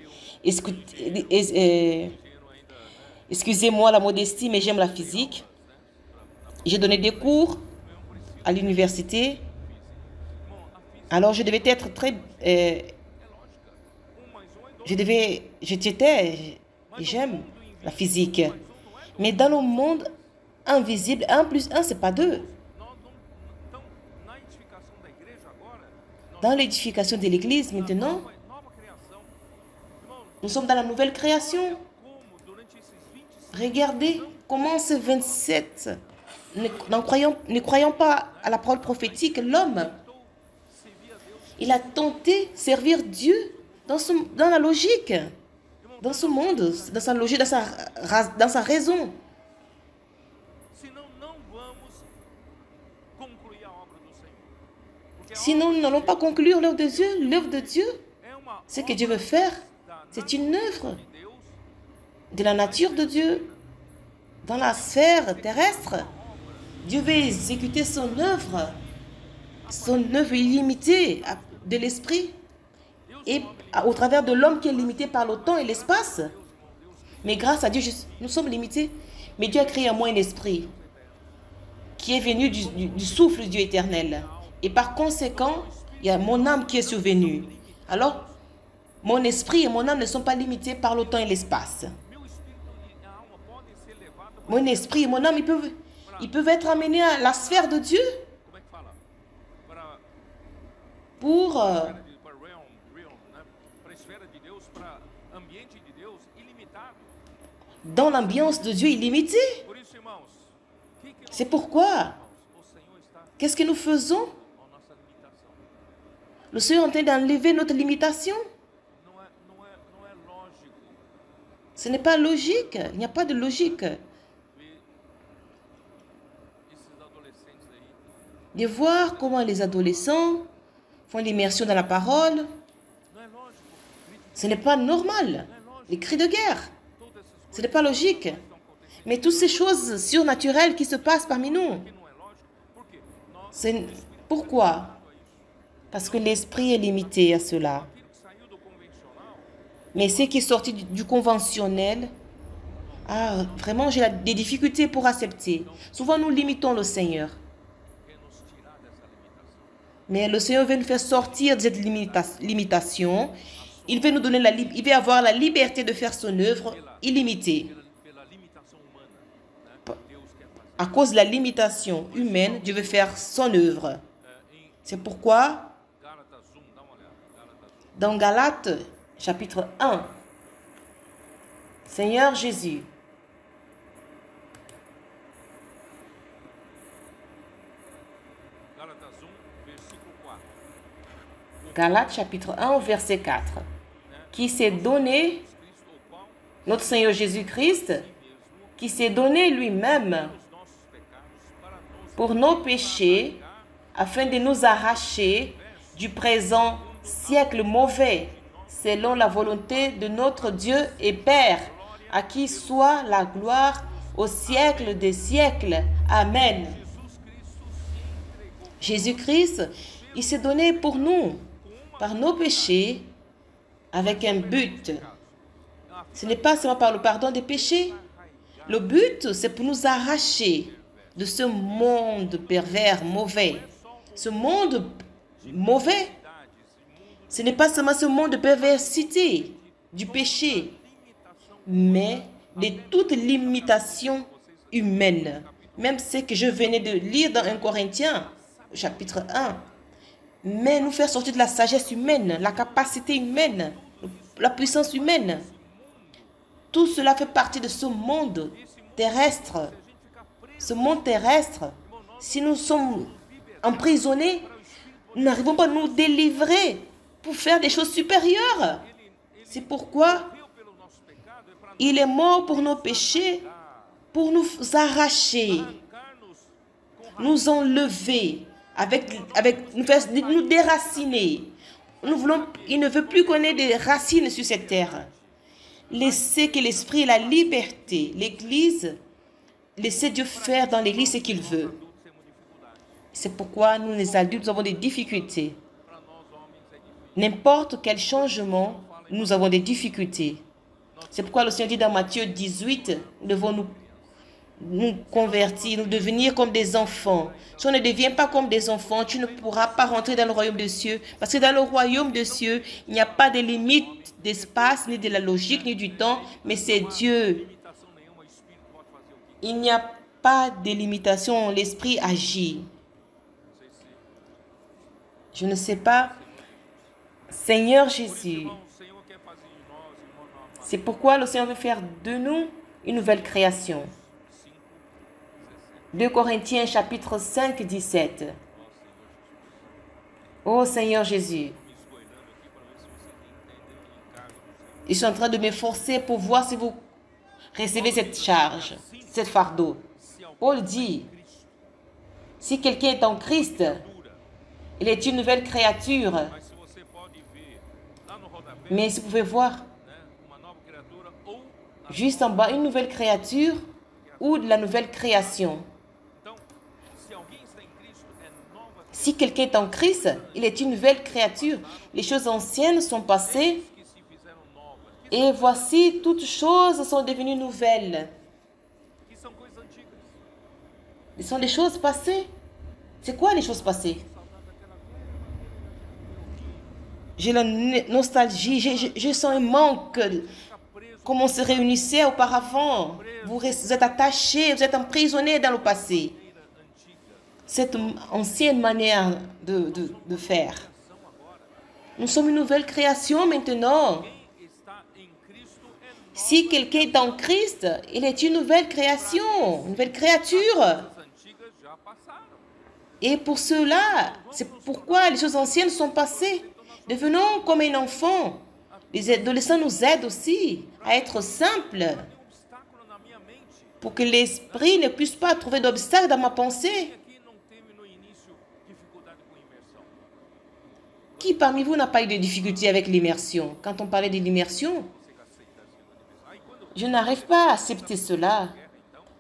Excusez-moi la modestie, mais j'aime la physique. J'ai donné des cours à l'université. Alors, je devais être très... J'aime la physique. Mais dans le monde invisible, 1 plus 1, ce n'est pas 2. Dans l'édification de l'Église, maintenant, nous sommes dans la nouvelle création. Regardez comment ce 27, ne croyant pas à la parole prophétique, l'homme, il a tenté de servir Dieu dans la logique, dans ce monde, dans sa logique, dans sa raison. Sinon, nous n'allons pas conclure l'œuvre de Dieu. L'œuvre de Dieu, ce que Dieu veut faire, c'est une œuvre de la nature de Dieu, dans la sphère terrestre. Dieu veut exécuter son œuvre illimitée de l'esprit, et au travers de l'homme qui est limité par le temps et l'espace. Mais grâce à Dieu, nous sommes limités. Mais Dieu a créé en moi un esprit qui est venu du souffle du Dieu éternel. Et par conséquent, il y a mon âme qui est survenue. Alors, mon esprit et mon âme ne sont pas limités par le temps et l'espace. Mon esprit et mon âme, ils peuvent être amenés à la sphère de Dieu pour dans l'ambiance de Dieu illimitée. C'est pourquoi, qu'est-ce que nous faisons? Le Seigneur est en train d'enlever notre limitation. Ce n'est pas logique. Il n'y a pas de logique. De voir comment les adolescents font l'immersion dans la parole. Ce n'est pas normal. Les cris de guerre. Ce n'est pas logique. Mais toutes ces choses surnaturelles qui se passent parmi nous. Pourquoi? Parce que l'esprit est limité à cela. Mais ce qui est sorti du conventionnel, vraiment, j'ai des difficultés pour accepter. Souvent, nous limitons le Seigneur. Mais le Seigneur veut nous faire sortir de cette limitation. Il veut nous donner il veut avoir la liberté de faire son œuvre illimitée. À cause de la limitation humaine, Dieu veut faire son œuvre. C'est pourquoi, dans Galates, chapitre 1, Seigneur Jésus, Galates, chapitre 1, verset 4, qui s'est donné, notre Seigneur Jésus-Christ, qui s'est donné lui-même pour nos péchés, afin de nous arracher du présent siècle mauvais, selon la volonté de notre Dieu et Père, à qui soit la gloire au siècle des siècles. Amen. Jésus-Christ, il s'est donné pour nous, par nos péchés, avec un but. Ce n'est pas seulement par le pardon des péchés. Le but, c'est pour nous arracher de ce monde pervers, mauvais. Ce monde mauvais, ce n'est pas seulement ce monde de perversité, du péché, mais de toute limitation humaine. Même ce que je venais de lire dans 1 Corinthiens, chapitre 1. Mais nous faire sortir de la sagesse humaine, la capacité humaine, la puissance humaine. Tout cela fait partie de ce monde terrestre. Ce monde terrestre, si nous sommes emprisonnés, nous n'arrivons pas à nous délivrer pour faire des choses supérieures. C'est pourquoi il est mort pour nos péchés, pour nous arracher nous enlever, nous déraciner. Il ne veut plus qu'on ait des racines sur cette terre. Laissez que l'esprit et la liberté, l'Église, laissez Dieu faire dans l'Église ce qu'il veut. C'est pourquoi nous, les adultes, nous avons des difficultés. N'importe quel changement, nous avons des difficultés. C'est pourquoi le Seigneur dit dans Matthieu 18, nous devons nous convertir, nous devenir comme des enfants. Si on ne devient pas comme des enfants, tu ne pourras pas rentrer dans le royaume des cieux. Parce que dans le royaume des cieux, il n'y a pas de limite d'espace, ni de la logique, ni du temps, mais c'est Dieu. Il n'y a pas de limitation, l'esprit agit. Je ne sais pas. Seigneur Jésus, c'est pourquoi le Seigneur veut faire de nous une nouvelle création. 2 Corinthiens chapitre 5, 17. Oh Seigneur Jésus, je suis en train de m'efforcer pour voir si vous recevez cette charge, cette fardeau. Paul dit, si quelqu'un est en Christ, il est une nouvelle créature. Mais si vous pouvez voir, juste en bas, une nouvelle créature ou de la nouvelle création. Si quelqu'un est en Christ, il est une nouvelle créature. Les choses anciennes sont passées et voici, toutes choses sont devenues nouvelles. Ce sont des choses passées. C'est quoi les choses passées? J'ai la nostalgie, je sens un manque. Comme on se réunissait auparavant. Vous êtes attachés, vous êtes emprisonnés dans le passé. Cette ancienne manière de faire. Nous sommes une nouvelle création maintenant. Si quelqu'un est en Christ, il est une nouvelle création, une nouvelle créature. Et pour cela, c'est pourquoi les choses anciennes sont passées. Devenons comme un enfant. Les adolescents nous aident aussi à être simples pour que l'esprit ne puisse pas trouver d'obstacle dans ma pensée. Qui parmi vous n'a pas eu de difficulté avec l'immersion? Quand on parlait de l'immersion, je n'arrive pas à accepter cela.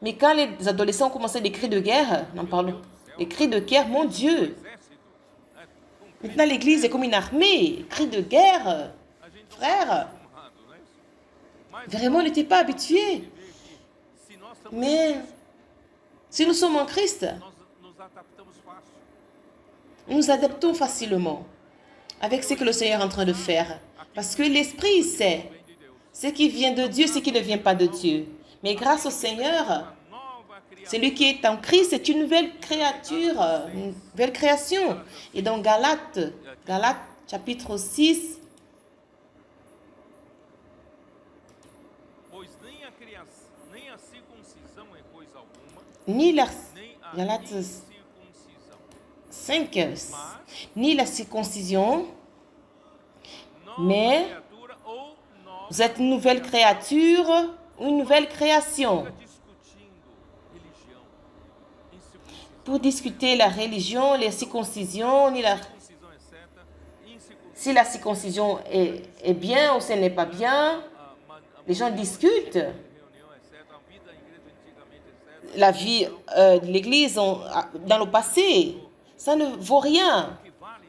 Mais quand les adolescents commençaient des cris de guerre, n'en parlons. Les cris de guerre, mon Dieu. Maintenant, l'église est comme une armée. Cris de guerre. Frère, vraiment, on n'était pas habitué. Mais si nous sommes en Christ, nous nous adaptons facilement avec ce que le Seigneur est en train de faire. Parce que l'Esprit sait ce qui vient de Dieu, ce qui ne vient pas de Dieu. Mais grâce au Seigneur, celui qui est en Christ est une nouvelle créature, une nouvelle création. Et dans Galates chapitre 6, ni la Galates 5, ni la circoncision, mais vous êtes une nouvelle créature ou une nouvelle création. Pour discuter la religion, la circoncision, si la circoncision est bien ou ce n'est pas bien, les gens discutent. La vie de l'Église dans le passé, ça ne vaut rien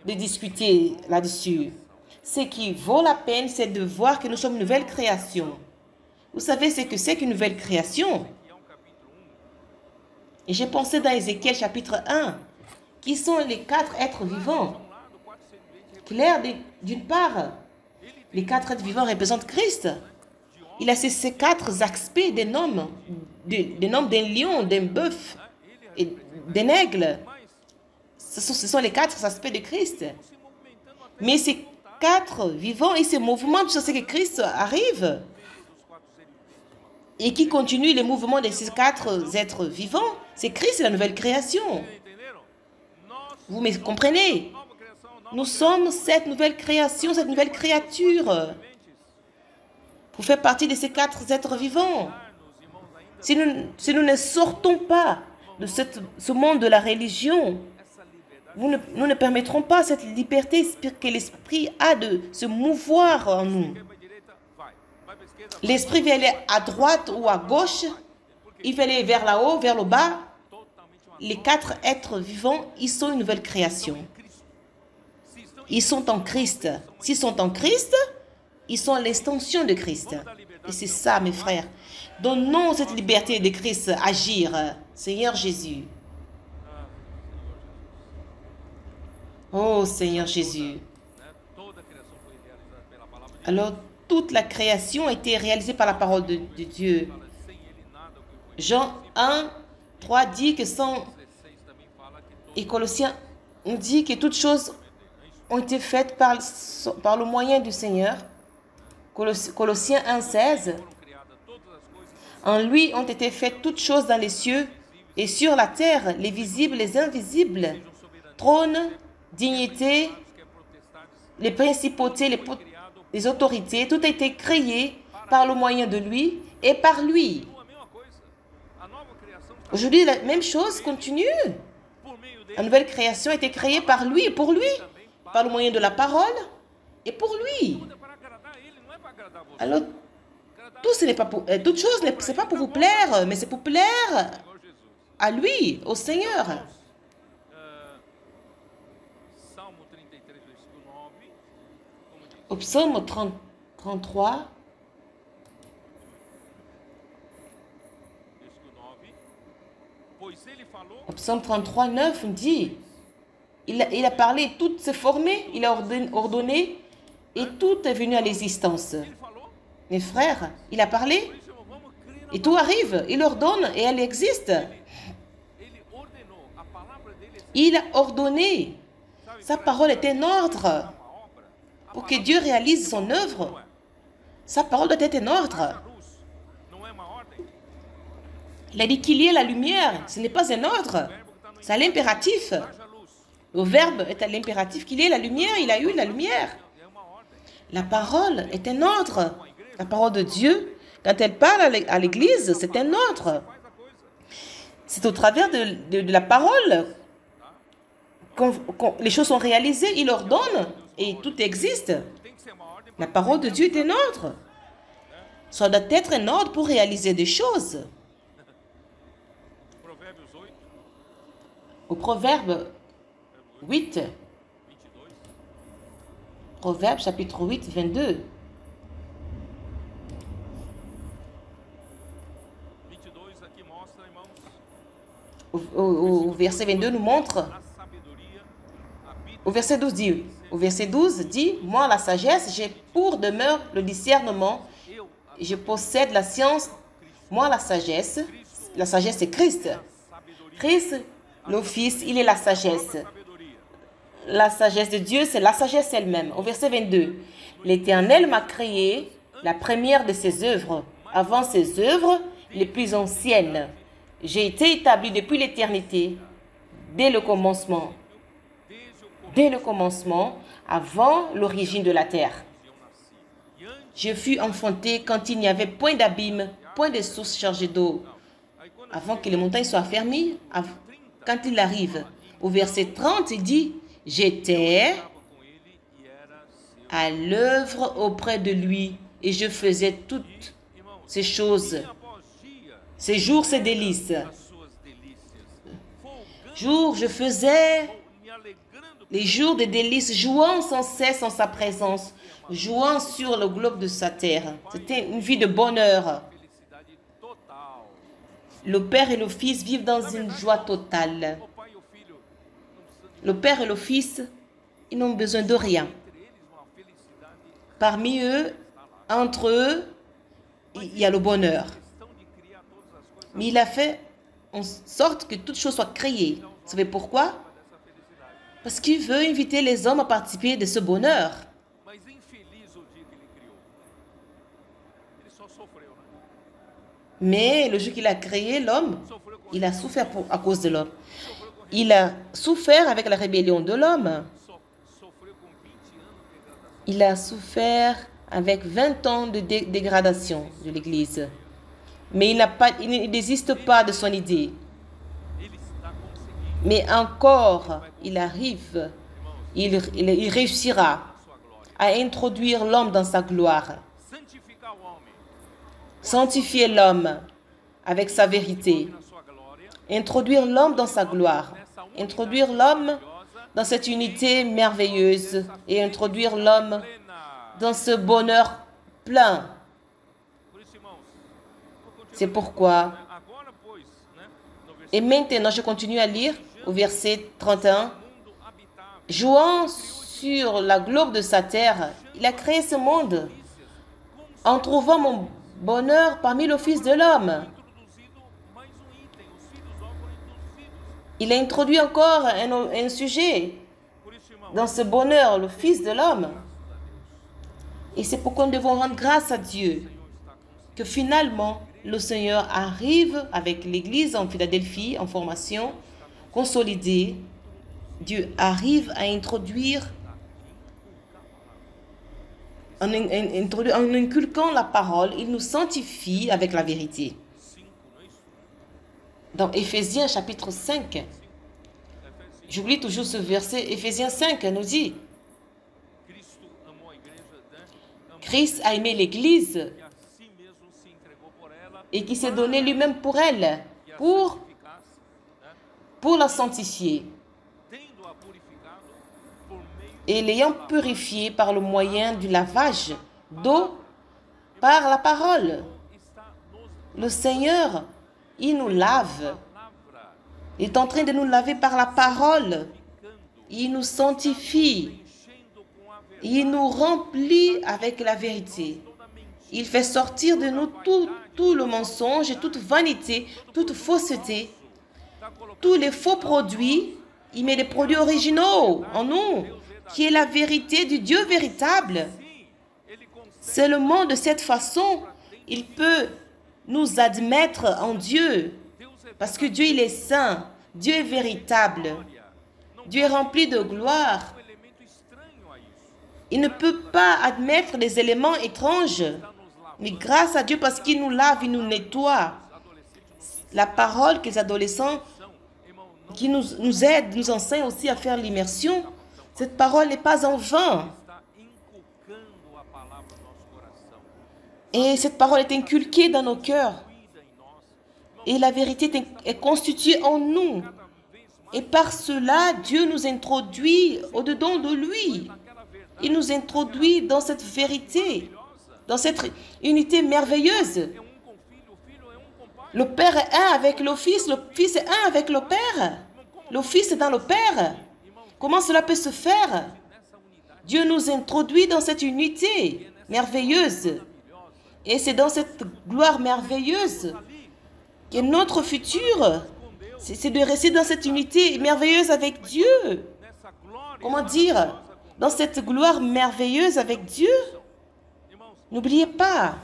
de discuter là-dessus. Ce qui vaut la peine, c'est de voir que nous sommes une nouvelle création. Vous savez ce que c'est qu'une nouvelle création? Et j'ai pensé dans Ézéchiel chapitre 1, qui sont les 4 êtres vivants. Clair, d'une part, les 4 êtres vivants représentent Christ. Il a ces 4 aspects d'un homme, d'un lion, d'un bœuf et d'un aigle. Ce sont les 4 aspects de Christ. Mais ces 4 vivants et ces mouvements, tout ça, c'est que Christ arrive. Et qui continue les mouvements de ces 4 êtres vivants, c'est Christ, la nouvelle création. Vous me comprenez? Nous sommes cette nouvelle création, cette nouvelle créature. Pour faire partie de ces 4 êtres vivants. Si nous ne sortons pas de ce monde de la religion, nous ne permettrons pas cette liberté que l'Esprit a de se mouvoir en nous. L'Esprit veut aller à droite ou à gauche, il veut aller vers là-haut, vers le bas. Les 4 êtres vivants, ils sont une nouvelle création. Ils sont en Christ. S'ils sont en Christ, ils sont l'extension de Christ. Et c'est ça, mes frères. Donnons cette liberté de Christ à agir. Seigneur Jésus. Oh, Seigneur Jésus. Alors, toute la création a été réalisée par la parole de Dieu. Jean 1, 3 dit que sans... Et Colossiens, on dit que toutes choses ont été faites par le moyen du Seigneur. Colossiens 1, 16. En lui ont été faites toutes choses dans les cieux et sur la terre, les visibles, les invisibles, trônes, dignités, les principautés, les autorités, tout a été créé par le moyen de lui et par lui. Aujourd'hui, la même chose continue. La nouvelle création a été créée par lui et pour lui, par le moyen de la parole et pour lui. Alors, toute chose, ce n'est pas pour vous plaire, mais c'est pour plaire à lui, au Seigneur. Au psaume 33, au psaume 33, 9, on dit, il a parlé, tout s'est formé, il a ordonné et tout est venu à l'existence. Mes frères, il a parlé et tout arrive, il ordonne et elle existe. Il a ordonné, sa parole est un ordre. Pour que Dieu réalise son œuvre, sa parole doit être un ordre. Il a dit qu'il y ait la lumière, ce n'est pas un ordre, c'est l'impératif. Le verbe est à l'impératif, qu'il y ait la lumière, il a eu la lumière. La parole est un ordre. La parole de Dieu, quand elle parle à l'Église, c'est un ordre. C'est au travers de la parole que les choses sont réalisées, il ordonne. Et tout existe. La parole de Dieu est un ordre. Ça doit être un ordre pour réaliser des choses. Au Proverbe 8, Proverbe chapitre 8, 22. Au verset 22 nous montre. Au verset 12 dit, moi la sagesse, j'ai pour demeure le discernement, je possède la science. Moi la sagesse c'est Christ. Christ, le Fils, il est la sagesse. La sagesse de Dieu, c'est la sagesse elle-même. Au verset 22, l'Éternel m'a créé la première de ses œuvres, avant ses œuvres les plus anciennes. J'ai été établi depuis l'éternité, dès le commencement. Dès le commencement, avant l'origine de la terre. Je fus enfanté quand il n'y avait point d'abîme, point de source chargée d'eau. Avant que les montagnes soient fermées, quand il arrive, au verset 30, il dit, j'étais à l'œuvre auprès de lui et je faisais toutes ces choses. Ces jours, ces délices. Jour, je faisais les jours de délices, jouant sans cesse en sa présence, jouant sur le globe de sa terre. C'était une vie de bonheur. Le Père et le Fils vivent dans une joie totale. Le Père et le Fils, ils n'ont besoin de rien. Parmi eux, entre eux, il y a le bonheur. Mais il a fait en sorte que toutes choses soient créées. Vous savez pourquoi? Parce qu'il veut inviter les hommes à participer de ce bonheur. Mais le jour qu'il a créé l'homme, il a souffert à cause de l'homme. Il a souffert avec la rébellion de l'homme. Il a souffert avec 20 ans de dégradation de l'Église. Mais il ne désiste pas de son idée. Mais encore, il arrive, il réussira à introduire l'homme dans sa gloire. Sanctifier l'homme avec sa vérité. Introduire l'homme dans sa gloire. Introduire l'homme dans cette unité merveilleuse et introduire l'homme dans ce bonheur plein. C'est pourquoi, et maintenant je continue à lire au verset 31, jouant sur la globe de sa terre, il a créé ce monde en trouvant mon bonheur parmi le Fils de l'homme. Il a introduit encore un sujet dans ce bonheur, le Fils de l'homme. Et c'est pourquoi nous devons rendre grâce à Dieu que finalement le Seigneur arrive avec l'Église en Philadelphie, en formation, consolidée. Dieu arrive à introduire, en inculquant la parole, il nous sanctifie avec la vérité. Dans Éphésiens chapitre 5, j'oublie toujours ce verset, Éphésiens 5 nous dit, Christ a aimé l'Église et qui s'est donné lui-même pour elle, pour la sanctifier. Et l'ayant purifié par le moyen du lavage d'eau par la parole. Le Seigneur, il nous lave. Il est en train de nous laver par la parole. Il nous sanctifie. Il nous remplit avec la vérité. Il fait sortir de nous tout le mensonge, toute vanité, toute fausseté, tous les faux produits. Il met des produits originaux en nous, qui est la vérité du Dieu véritable. Seulement de cette façon, il peut nous admettre en Dieu. Parce que Dieu, il est saint. Dieu est véritable. Dieu est rempli de gloire. Il ne peut pas admettre les éléments étranges. Mais grâce à Dieu, parce qu'il nous lave, il nous nettoie. La parole que les adolescents qui nous aident, nous enseignent aussi à faire l'immersion, cette parole n'est pas en vain. Et cette parole est inculquée dans nos cœurs. Et la vérité est constituée en nous. Et par cela, Dieu nous introduit au-dedans de lui. Il nous introduit dans cette vérité, dans cette unité merveilleuse. Le Père est un avec le Fils est un avec le Père. Le Fils est dans le Père. Comment cela peut se faire? Dieu nous introduit dans cette unité merveilleuse. Et c'est dans cette gloire merveilleuse que notre futur, c'est de rester dans cette unité merveilleuse avec Dieu. Comment dire? Dans cette gloire merveilleuse avec Dieu. N'oubliez pas.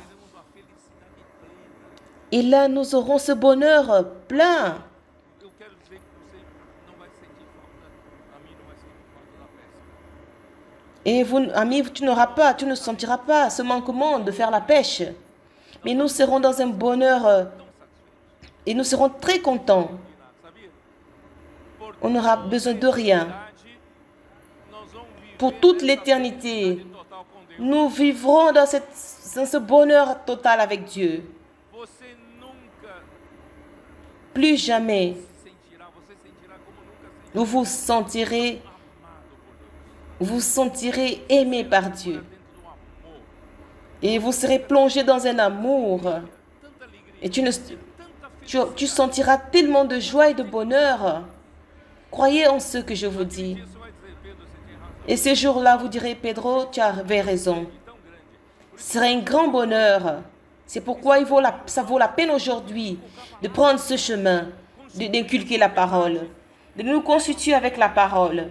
Et là, nous aurons ce bonheur plein. Et vous, amis, tu ne sentiras pas ce manquement de faire la pêche. Mais nous serons dans un bonheur et nous serons très contents. On n'aura besoin de rien. Pour toute l'éternité, nous vivrons dans ce bonheur total avec Dieu. Plus jamais, vous vous sentirez aimé par Dieu. Et vous serez plongé dans un amour. Et tu sentiras tellement de joie et de bonheur. Croyez en ce que je vous dis. Et ce jour-là, vous direz, Pedro, tu avais raison. Ce serait un grand bonheur. C'est pourquoi ça vaut la peine aujourd'hui de prendre ce chemin, d'inculquer la parole, de nous constituer avec la parole,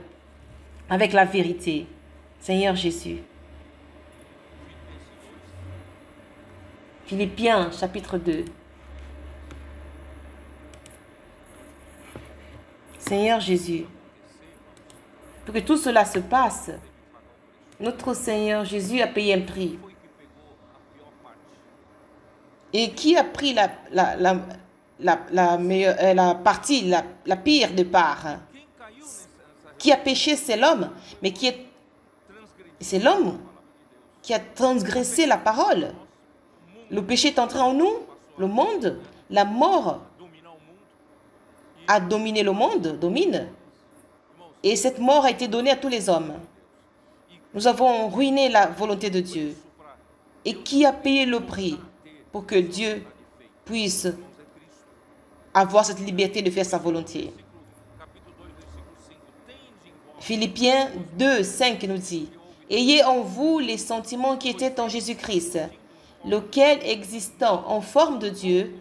avec la vérité. Seigneur Jésus. Philippiens, chapitre 2. Seigneur Jésus, pour que tout cela se passe, notre Seigneur Jésus a payé un prix. Et qui a pris la partie, la pire de part. Qui a péché, c'est l'homme, mais c'est l'homme qui a transgressé la parole. Le péché est entré en nous, le monde, la mort a dominé le monde, domine. Et cette mort a été donnée à tous les hommes. Nous avons ruiné la volonté de Dieu. Et qui a payé le prix pour que Dieu puisse avoir cette liberté de faire sa volonté? Philippiens 2, 5 nous dit: ayez en vous les sentiments qui étaient en Jésus-Christ, lequel, existant en forme de Dieu,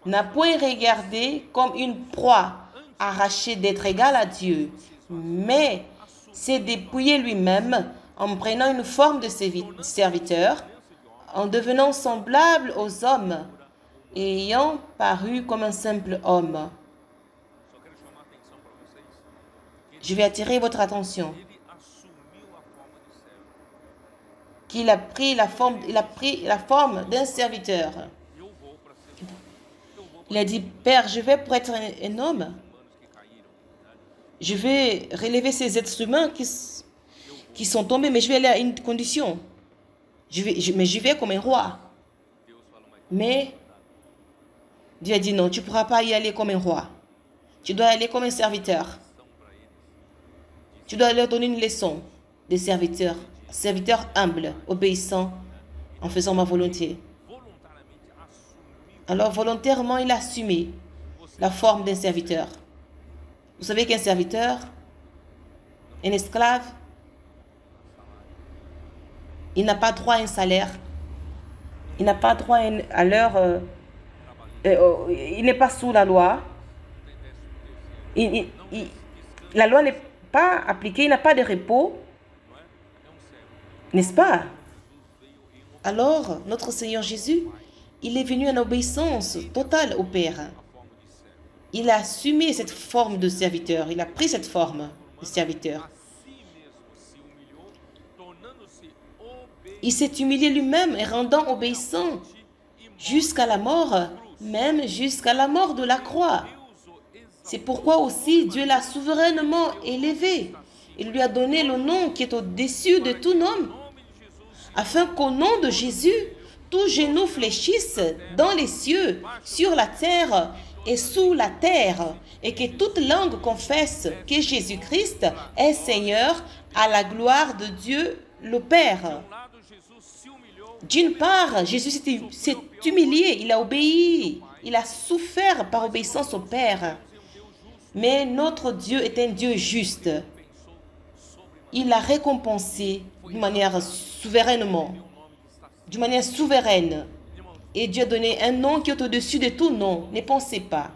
n'a point regardé comme une proie arrachée d'être égal à Dieu, mais s'est dépouillé lui-même en prenant une forme de serviteur, en devenant semblable aux hommes, et ayant paru comme un simple homme. Je vais attirer votre attention. Qu'il a pris la forme d'un serviteur. Il a dit: Père, je vais pour être un homme. Je vais relever ces êtres humains qui sont tombés, mais je vais aller à une condition. Mais je vais comme un roi. Mais Dieu a dit: non, tu ne pourras pas y aller comme un roi. Tu dois aller comme un serviteur. Tu dois leur donner une leçon de serviteur. Serviteur humble, obéissant, en faisant ma volonté. Alors volontairement, il a assumé la forme d'un serviteur. Vous savez qu'un serviteur, un esclave, il n'a pas droit à un salaire. Il n'a pas droit à leur... il n'est pas sous la loi. La loi n'est pas appliquée, il n'a pas de repos. N'est-ce pas? Alors, notre Seigneur Jésus, il est venu en obéissance totale au Père. Il a assumé cette forme de serviteur. Il a pris cette forme de serviteur. Il s'est humilié lui-même et rendant obéissant jusqu'à la mort, même jusqu'à la mort de la croix. C'est pourquoi aussi Dieu l'a souverainement élevé. Il lui a donné le nom qui est au-dessus de tout nom, afin qu'au nom de Jésus, tout genou fléchisse dans les cieux, sur la terre et sous la terre, et que toute langue confesse que Jésus-Christ est Seigneur, à la gloire de Dieu le Père. D'une part, Jésus s'est humilié, il a obéi, il a souffert par obéissance au Père. Mais notre Dieu est un Dieu juste. Il a récompensé d'une manière souverainement, d'une manière souveraine. Et Dieu a donné un nom qui est au-dessus de tout nom. Ne pensez pas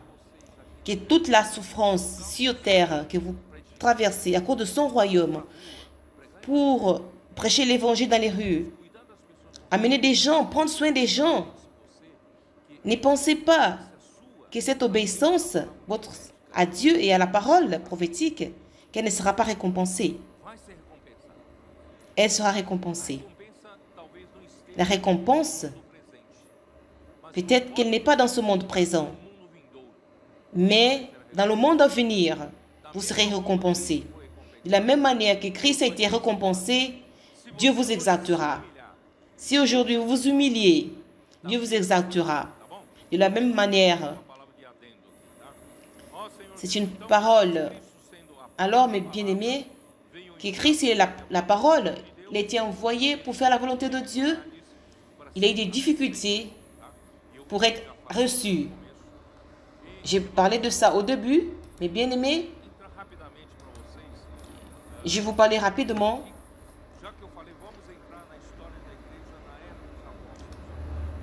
que toute la souffrance sur terre que vous traversez à cause de son royaume pour prêcher l'évangile dans les rues, amener des gens, prendre soin des gens. Ne pensez pas que cette obéissance à Dieu et à la parole prophétique, qu'elle ne sera pas récompensée. Elle sera récompensée. La récompense, peut-être qu'elle n'est pas dans ce monde présent, mais dans le monde à venir, vous serez récompensés. De la même manière que Christ a été récompensé, Dieu vous exaltera. Si aujourd'hui vous vous humiliez, Dieu vous exaltera. De la même manière, c'est une parole. Alors, mes bien-aimés, que Christ est la parole, il a été envoyé pour faire la volonté de Dieu. Il a eu des difficultés pour être reçu. J'ai parlé de ça au début, mes bien-aimés. Je vais vous parler rapidement.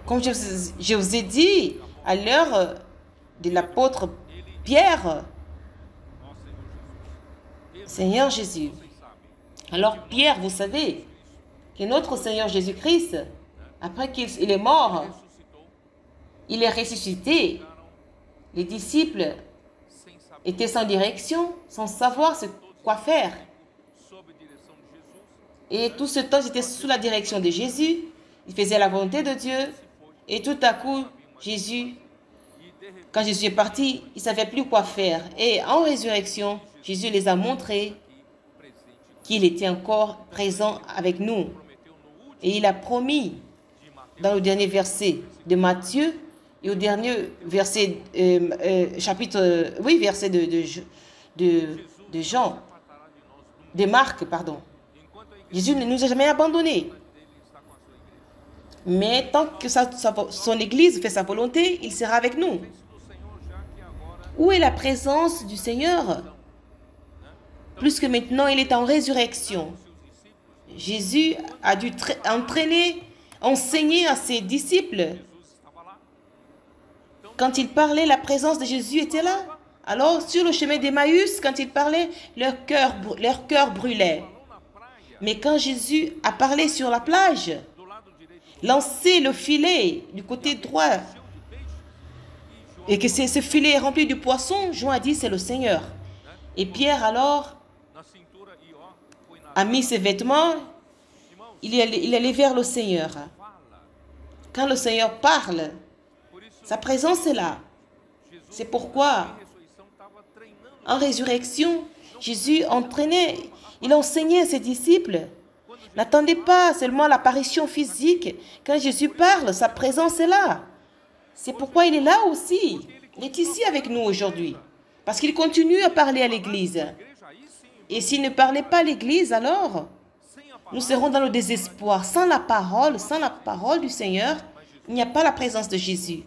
Comme je vous ai dit, à l'heure de l'apôtre Pierre, Seigneur Jésus. Alors Pierre, vous savez que notre Seigneur Jésus-Christ, après qu'il est mort, il est ressuscité. Les disciples étaient sans direction, sans savoir quoi faire. Et tout ce temps, ils étaient sous la direction de Jésus. Ils faisaient la volonté de Dieu. Et tout à coup, Jésus Quand Jésus est parti, ils ne savaient plus quoi faire. Et en résurrection, Jésus les a montrés qu'il était encore présent avec nous. Et il a promis dans le dernier verset de Matthieu et au dernier verset, verset de Jean, de Marc, pardon. Jésus ne nous a jamais abandonnés. Mais tant que son Église fait sa volonté, il sera avec nous. Où est la présence du Seigneur? Plus que maintenant, il est en résurrection. Jésus a dû enseigner à ses disciples. Quand il parlait, la présence de Jésus était là. Alors, sur le chemin d'Emmaüs, quand il parlait, leur cœur brûlait. Mais quand Jésus a parlé sur la plage, lancé le filet du côté droit, et que ce filet est rempli de poissons, Jean a dit, c'est le Seigneur. Et Pierre, alors, a mis ses vêtements, il est allé vers le Seigneur. Quand le Seigneur parle, sa présence est là. C'est pourquoi, en résurrection, Jésus il enseignait à ses disciples. N'attendez pas seulement l'apparition physique. Quand Jésus parle, sa présence est là. C'est pourquoi il est là aussi. Il est ici avec nous aujourd'hui. Parce qu'il continue à parler à l'Église. Et s'il ne parlait pas à l'Église, alors nous serons dans le désespoir. Sans la parole du Seigneur, il n'y a pas la présence de Jésus.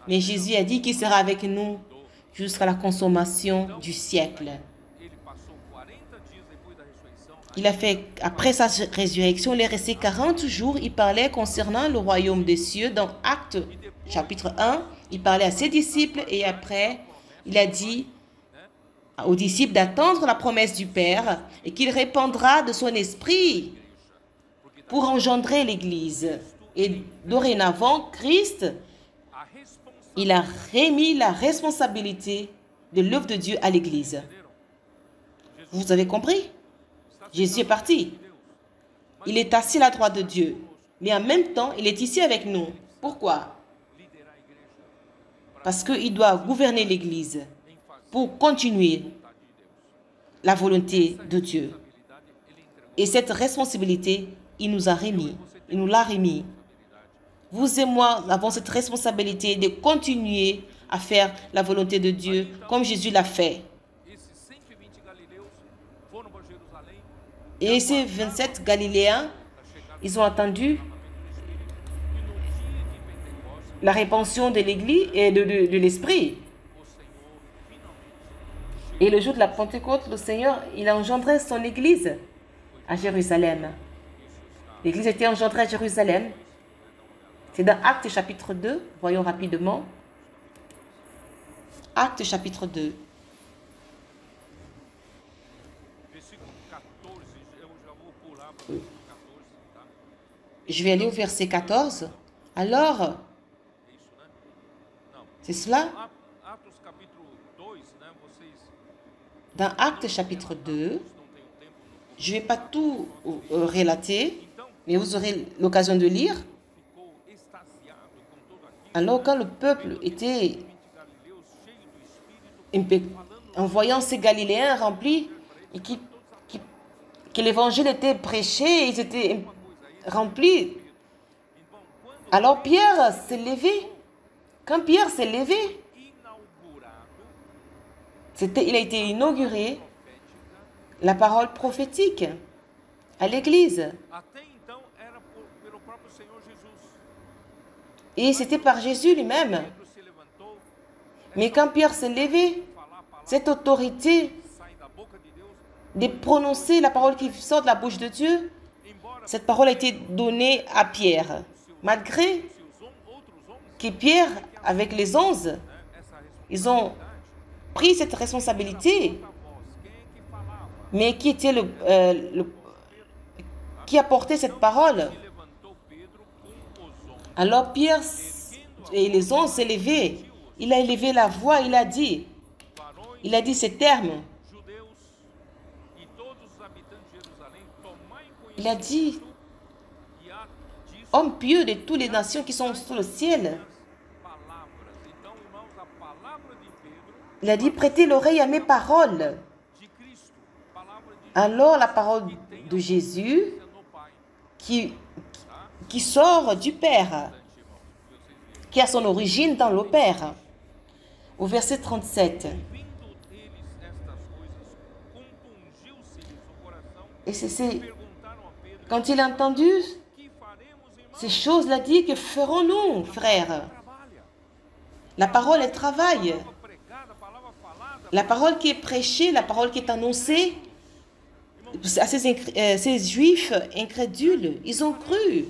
Mais Jésus a dit qu'il sera avec nous jusqu'à la consommation du siècle. Il a fait, après sa résurrection, il est resté 40 jours. Il parlait concernant le royaume des cieux. Dans Actes, chapitre 1, il parlait à ses disciples et après, il a dit aux disciples d'attendre la promesse du Père et qu'il répandra de son esprit pour engendrer l'Église. Et dorénavant, Christ, il a remis la responsabilité de l'œuvre de Dieu à l'Église. Vous avez compris? Jésus est parti. Il est assis à la droite de Dieu. Mais en même temps, il est ici avec nous. Pourquoi? Parce qu'il doit gouverner l'Église pour continuer la volonté de Dieu. Et cette responsabilité, il nous a remis. Il nous l'a remis. Vous et moi avons cette responsabilité de continuer à faire la volonté de Dieu comme Jésus l'a fait. Et ces 27 Galiléens, ils ont attendu la répansion de l'Église et de l'Esprit. Et le jour de la Pentecôte, le Seigneur, il a engendré son Église à Jérusalem. L'Église était engendrée à Jérusalem. C'est dans Actes chapitre 2, voyons rapidement. Actes chapitre 2. Je vais aller au verset 14. Alors, c'est cela? Dans Actes chapitre 2, je ne vais pas tout relater, mais vous aurez l'occasion de lire. Alors, quand le peuple était, en voyant ces Galiléens remplis, et que l'évangile était prêché, ils étaient remplis. Alors Pierre s'est levé. Quand Pierre s'est levé, il a été inauguré la parole prophétique à l'Église. Et c'était par Jésus lui-même. Mais quand Pierre s'est levé, cette autorité de prononcer la parole qui sort de la bouche de Dieu, cette parole a été donnée à Pierre. Malgré que Pierre, avec les 11, ils ont pris cette responsabilité. Mais qui était qui a porté cette parole? Alors Pierre et les 11 s'est levé. Il a élevé la voix, il a dit ces termes. Il a dit, hommes pieux de toutes les nations qui sont sous le ciel. Il a dit, prêtez l'oreille à mes paroles. Alors la parole de Jésus qui sort du Père, qui a son origine dans le Père. Au verset 37. Et c'est quand il a entendu ces choses, il a dit, que ferons-nous, frères? La parole, elle travaille. La parole qui est prêchée, la parole qui est annoncée, à ces Juifs incrédules, ils ont cru.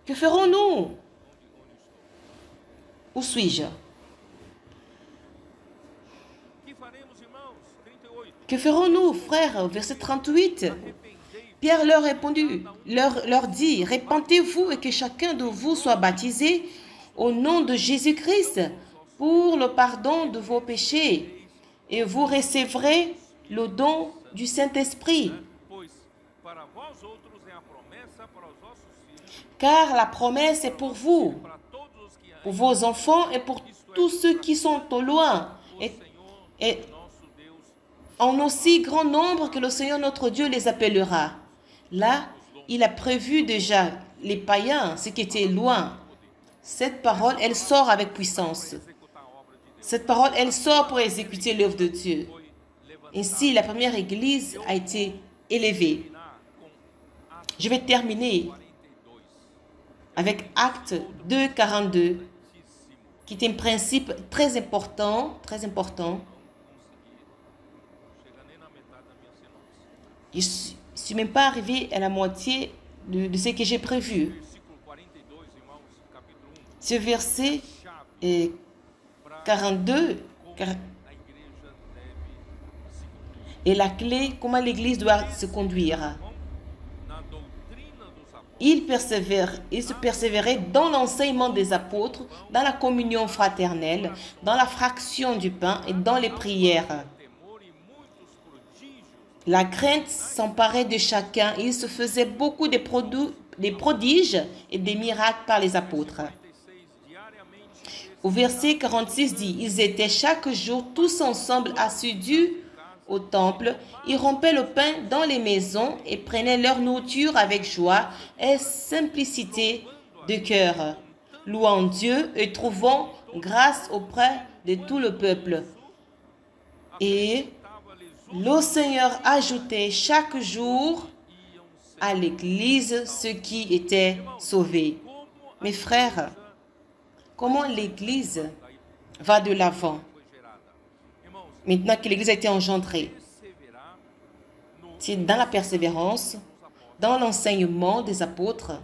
Que ferons-nous? Où suis-je? Que ferons-nous, frères? Verset 38. Pierre leur répondit, leur dit, répentez-vous et que chacun de vous soit baptisé au nom de Jésus-Christ pour le pardon de vos péchés, et vous recevrez le don du Saint-Esprit. Car la promesse est pour vous, pour vos enfants et pour tous ceux qui sont au loin, et en aussi grand nombre que le Seigneur notre Dieu les appellera. Là, il a prévu déjà les païens, ceux qui étaient loin. Cette parole, elle sort avec puissance. Cette parole, elle sort pour exécuter l'œuvre de Dieu. Ainsi, la première église a été élevée. Je vais terminer avec Actes 2, 42, qui est un principe très important, très important. Je ne suis même pas arrivé à la moitié de ce que j'ai prévu. Ce verset 42 est la clé, comment l'Église doit se conduire. Ils se persévéraient dans l'enseignement des apôtres, dans la communion fraternelle, dans la fraction du pain et dans les prières. La crainte s'emparait de chacun et il se faisait beaucoup de prodiges et des miracles par les apôtres. Au verset 46 dit, ils étaient chaque jour tous ensemble assidus au temple, ils rompaient le pain dans les maisons et prenaient leur nourriture avec joie et simplicité de cœur, louant Dieu et trouvant grâce auprès de tout le peuple. Et le Seigneur ajoutait chaque jour à l'Église ceux qui étaient sauvés. Mes frères, comment l'Église va de l'avant maintenant que l'Église a été engendrée? C'est dans la persévérance, dans l'enseignement des apôtres.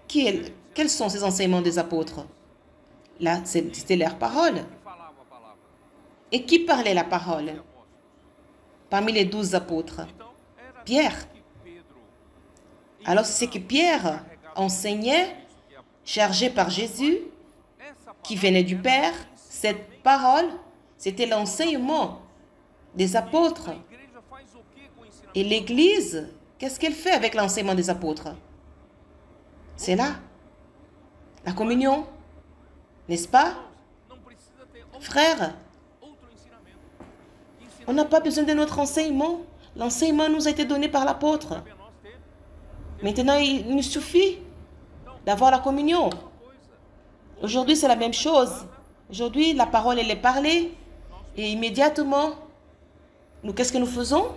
Quels sont ces enseignements des apôtres? Là, c'était leur parole. Et qui parlait la parole parmi les 12 apôtres? Pierre. Alors, c'est que Pierre enseignait, chargé par Jésus, qui venait du Père. Cette parole, c'était l'enseignement des apôtres. Et l'Église, qu'est-ce qu'elle fait avec l'enseignement des apôtres? C'est là, la communion, n'est-ce pas? Frères, on n'a pas besoin de notre enseignement. L'enseignement nous a été donné par l'apôtre. Maintenant, il nous suffit d'avoir la communion. Aujourd'hui, c'est la même chose. Aujourd'hui, la parole, elle est parlée. Et immédiatement, nous, qu'est-ce que nous faisons?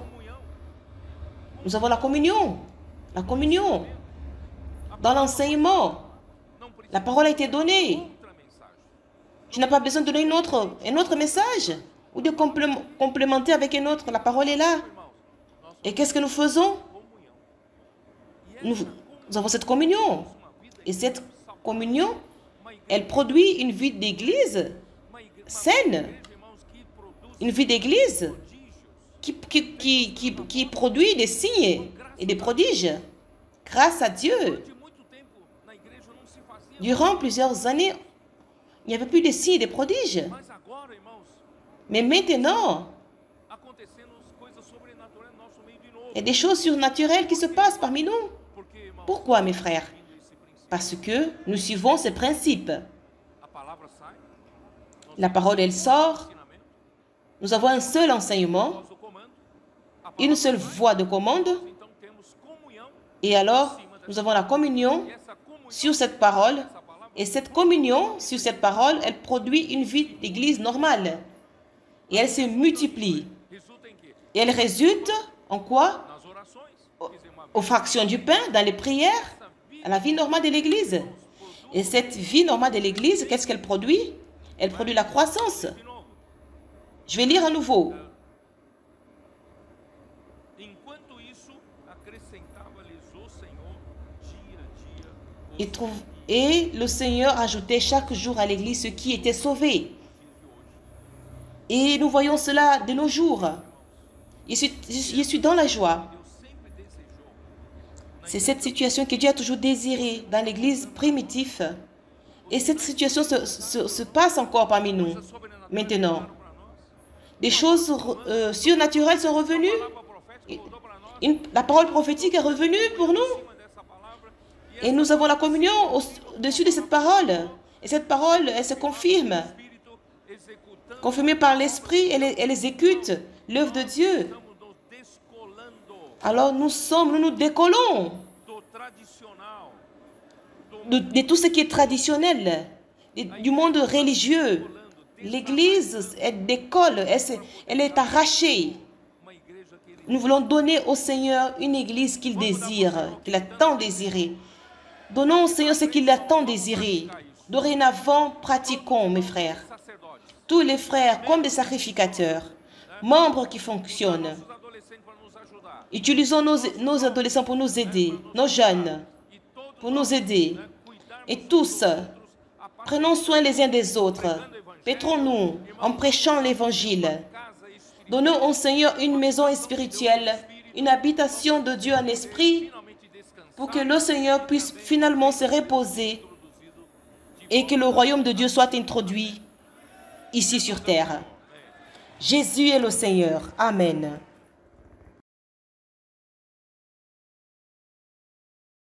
Nous avons la communion. La communion. Dans l'enseignement, la parole a été donnée. Tu n'as pas besoin de donner un autre message ou de complémenter avec un autre. La parole est là. Et qu'est-ce que nous faisons? Nous avons cette communion. Et cette communion, elle produit une vie d'église saine. Une vie d'église qui produit des signes et des prodiges. Grâce à Dieu. Durant plusieurs années, il n'y avait plus de signes et de prodiges. Mais maintenant, il y a des choses surnaturelles qui se passent parmi nous. Pourquoi, mes frères? Parce que nous suivons ces principes. La parole, elle sort. Nous avons un seul enseignement, une seule voie de commande. Et alors, nous avons la communion sur cette parole. Et cette communion sur cette parole, elle produit une vie d'église normale. Et elle se multiplie. Et elle résulte en quoi? Aux fractions du pain, dans les prières, à la vie normale de l'église. Et cette vie normale de l'église, qu'est-ce qu'elle produit? Elle produit la croissance. Je vais lire à nouveau. Et le Seigneur ajoutait chaque jour à l'église ceux qui étaient sauvés. Et nous voyons cela de nos jours. Je suis dans la joie. C'est cette situation que Dieu a toujours désirée dans l'église primitive. Et cette situation se passe encore parmi nous maintenant. Des choses surnaturelles sont revenues. La parole prophétique est revenue pour nous. Et nous avons la communion au-dessus de cette parole. Et cette parole, elle se confirme. Confirmée par l'Esprit, elle exécute l'œuvre de Dieu. Alors nous nous décollons de tout ce qui est traditionnel, du monde religieux. L'Église, elle décolle, elle est arrachée. Nous voulons donner au Seigneur une Église qu'il désire, qu'il a tant désirée. Donnons au Seigneur ce qu'il a tant désiré. Dorénavant, pratiquons, mes frères. Tous les frères, comme des sacrificateurs, membres qui fonctionnent. Utilisons nos adolescents pour nous aider, nos jeunes, pour nous aider. Et tous, prenons soin les uns des autres. Pétrons-nous en prêchant l'Évangile. Donnons au Seigneur une maison spirituelle, une habitation de Dieu en esprit, pour que le Seigneur puisse finalement se reposer et que le royaume de Dieu soit introduit ici sur terre. Jésus est le Seigneur. Amen.